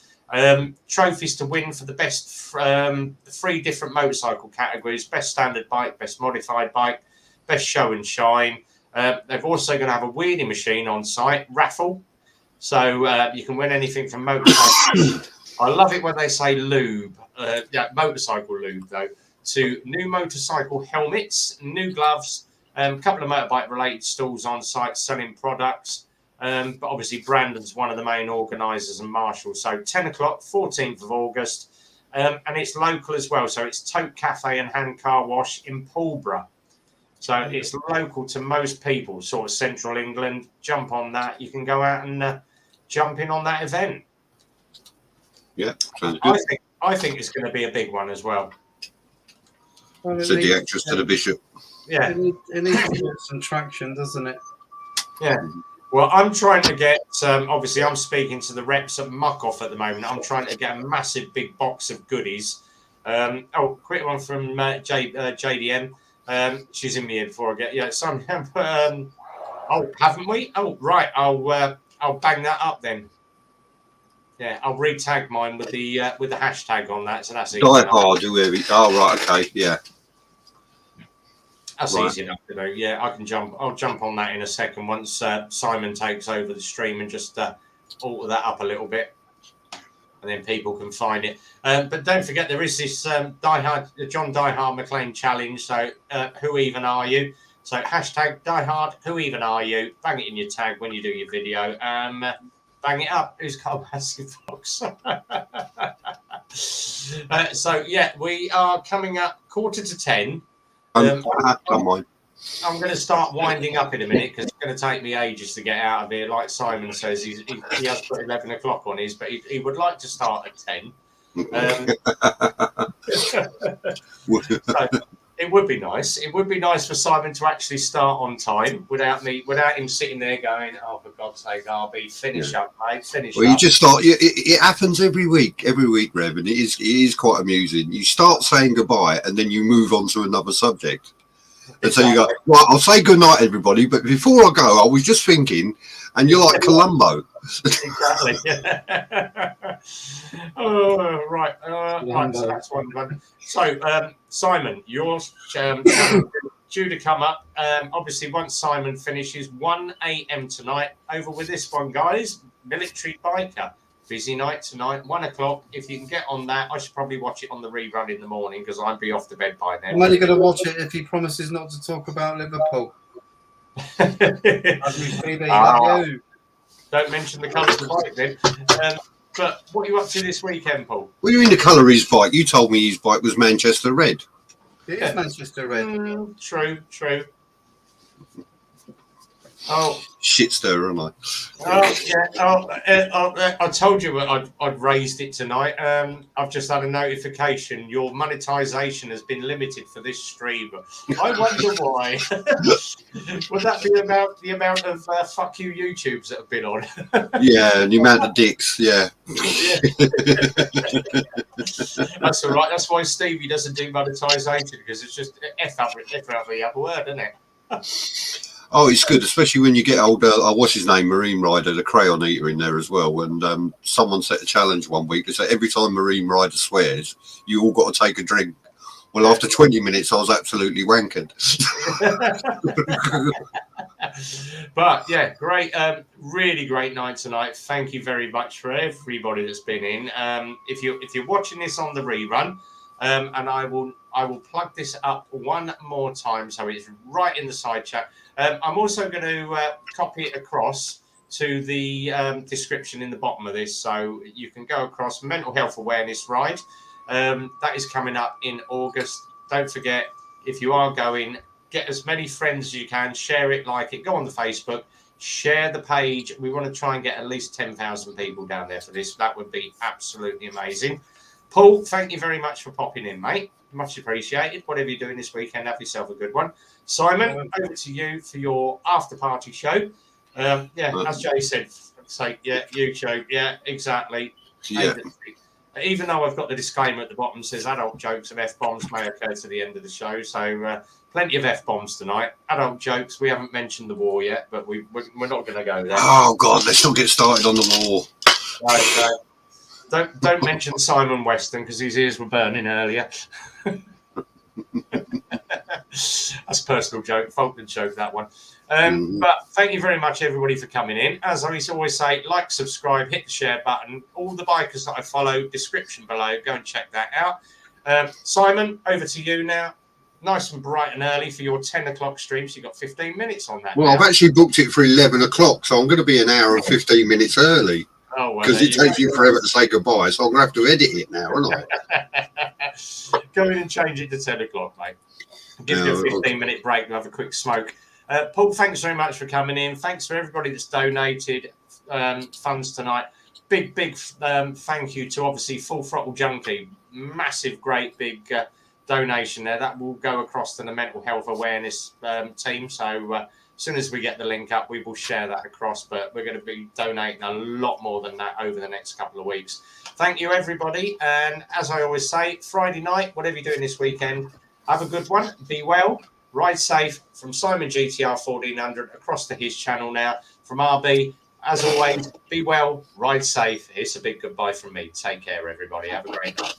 Trophies to win for the best 3 different motorcycle categories: best standard bike, best modified bike, best show and shine. They're also going to have a wheelie machine on site raffle, so you can win anything from motorcycle. I love it when they say lube, motorcycle lube though, to new motorcycle helmets, new gloves, a couple of motorbike related stalls on site selling products. But obviously, Brandon's one of the main organisers and marshals. So 10 o'clock, 14th of August. And it's local as well. So it's Tote Cafe and Hand Car Wash in Pulborough. So it's local to most people, sort of central England. Jump on that. You can go out and jump in on that event. Yeah, sounds good. I think it's going to be a big one as well. Said the actress to the bishop. Yeah. It needs to get some traction, doesn't it? Yeah. Well, I'm trying to get, obviously, I'm speaking to the reps at Muck-Off at the moment. I'm trying to get a massive big box of goodies. Quick one from JDM. She's in me in before I get, haven't we? Oh, right. I'll bang that up then. Yeah, I'll re-tag mine with the hashtag on that. So that's easy. Die hard, whoever. Oh, right. Okay. Yeah. That's easy enough to do. Yeah, I'll jump on that in a second once Simon takes over the stream and just alter that up a little bit, and then people can find it. But don't forget, there is this John Diehard McLean challenge. So who even are you? So hashtag Diehard, who even are you? Bang it in your tag when you do your video. Bang it up. Who's got a massive box? So yeah, we are coming up 9:45. I'm going to start winding up in a minute because it's going to take me ages to get out of here. Like Simon says, he has put 11 o'clock on his, but he would like to start at 10. So It would be nice. It would be nice for Simon to actually start on time without him sitting there going, "Oh, for God's sake, RB, finish up, mate, finish Well, up." you just start. It happens every week, Rev, and it is quite amusing. You start saying goodbye, and then you move on to another subject. And so you go, "Well, I'll say good night, everybody, but before I go, I was just thinking," and you're like Columbo. Exactly. Oh, right. Right. So that's one. So, Simon, you're due to come up. Obviously, once Simon finishes, 1 a.m. tonight. Over with this one, guys. Military Biker. Busy night tonight, 1 o'clock. If you can get on that, I should probably watch it on the rerun in the morning because I'd be off to bed by then. I'm only going to watch it if he promises not to talk about Liverpool. Don't mention the colours of the bike then. But what are you up to this weekend, Paul? What do you mean the colour of his bike? You told me his bike was Manchester Red. It is Manchester Red. True. Oh, shit stirrer, am I? Oh yeah. I told you I'd raised it tonight. I've just had a notification. Your monetization has been limited for this stream. I wonder why. Would that be about the amount of fuck you YouTubes that have been on? Yeah, and the amount of dicks. Yeah. That's all right. That's why Stevie doesn't do monetization because it's just F every other word, isn't it? Oh, it's good, especially when you get older. What's his name? Marine Rider, the crayon eater in there as well. And someone set a challenge one week to say every time Marine Rider swears, you all got to take a drink. Well, after 20 minutes, I was absolutely wankered. But yeah, great, really great night tonight. Thank you very much for everybody that's been in. If you're watching this on the rerun, and I will plug this up one more time so it's right in the side chat. I'm also going to copy it across to the description in the bottom of this, so you can go across Mental Health Awareness Ride. That is coming up in August. Don't forget, if you are going, get as many friends as you can, share it, like it, go on the Facebook, share the page. We want to try and get at least 10,000 people down there for this. That would be absolutely amazing. Paul, thank you very much for popping in, mate. Much appreciated. Whatever you're doing this weekend, have yourself a good one. Simon, over to you for your after party show. As Jay said, say, yeah, YouTube, yeah, exactly. Yeah. Even though I've got the disclaimer at the bottom says adult jokes and F-bombs may occur to the end of the show. So plenty of F-bombs tonight. Adult jokes. We haven't mentioned the war yet, but we're not going to go there. Oh, God, let's not get started on the war. Okay. Don't mention Simon Weston because his ears were burning earlier. That's a personal joke, Falkland joke, that one. But thank you very much, everybody, for coming in. As I always say, like, subscribe, hit the share button. All the bikers that I follow, description below. Go and check that out. Simon, over to you now. Nice and bright and early for your 10 o'clock stream. So you've got 15 minutes on that. Well, now. I've actually booked it for 11 o'clock, so I'm going to be an hour and 15 minutes early. Oh, well, because it takes you forever to say goodbye, so I'm going to have to edit it now, aren't I? Go in and change it to 10 o'clock, mate. Give you a 15-minute break and have a quick smoke. Paul, thanks very much for coming in. Thanks for everybody that's donated funds tonight. Big thank you to, obviously, Full Throttle Junkie. Massive, great, big donation there. That will go across to the Mental Health Awareness team. So as soon as we get the link up, we will share that across. But we're going to be donating a lot more than that over the next couple of weeks. Thank you, everybody. And as I always say, Friday night, whatever you're doing this weekend, have a good one. Be well. Ride safe. From Simon GTR 1400 across to his channel now. From RB, as always, be well. Ride safe. It's a big goodbye from me. Take care, everybody. Have a great night.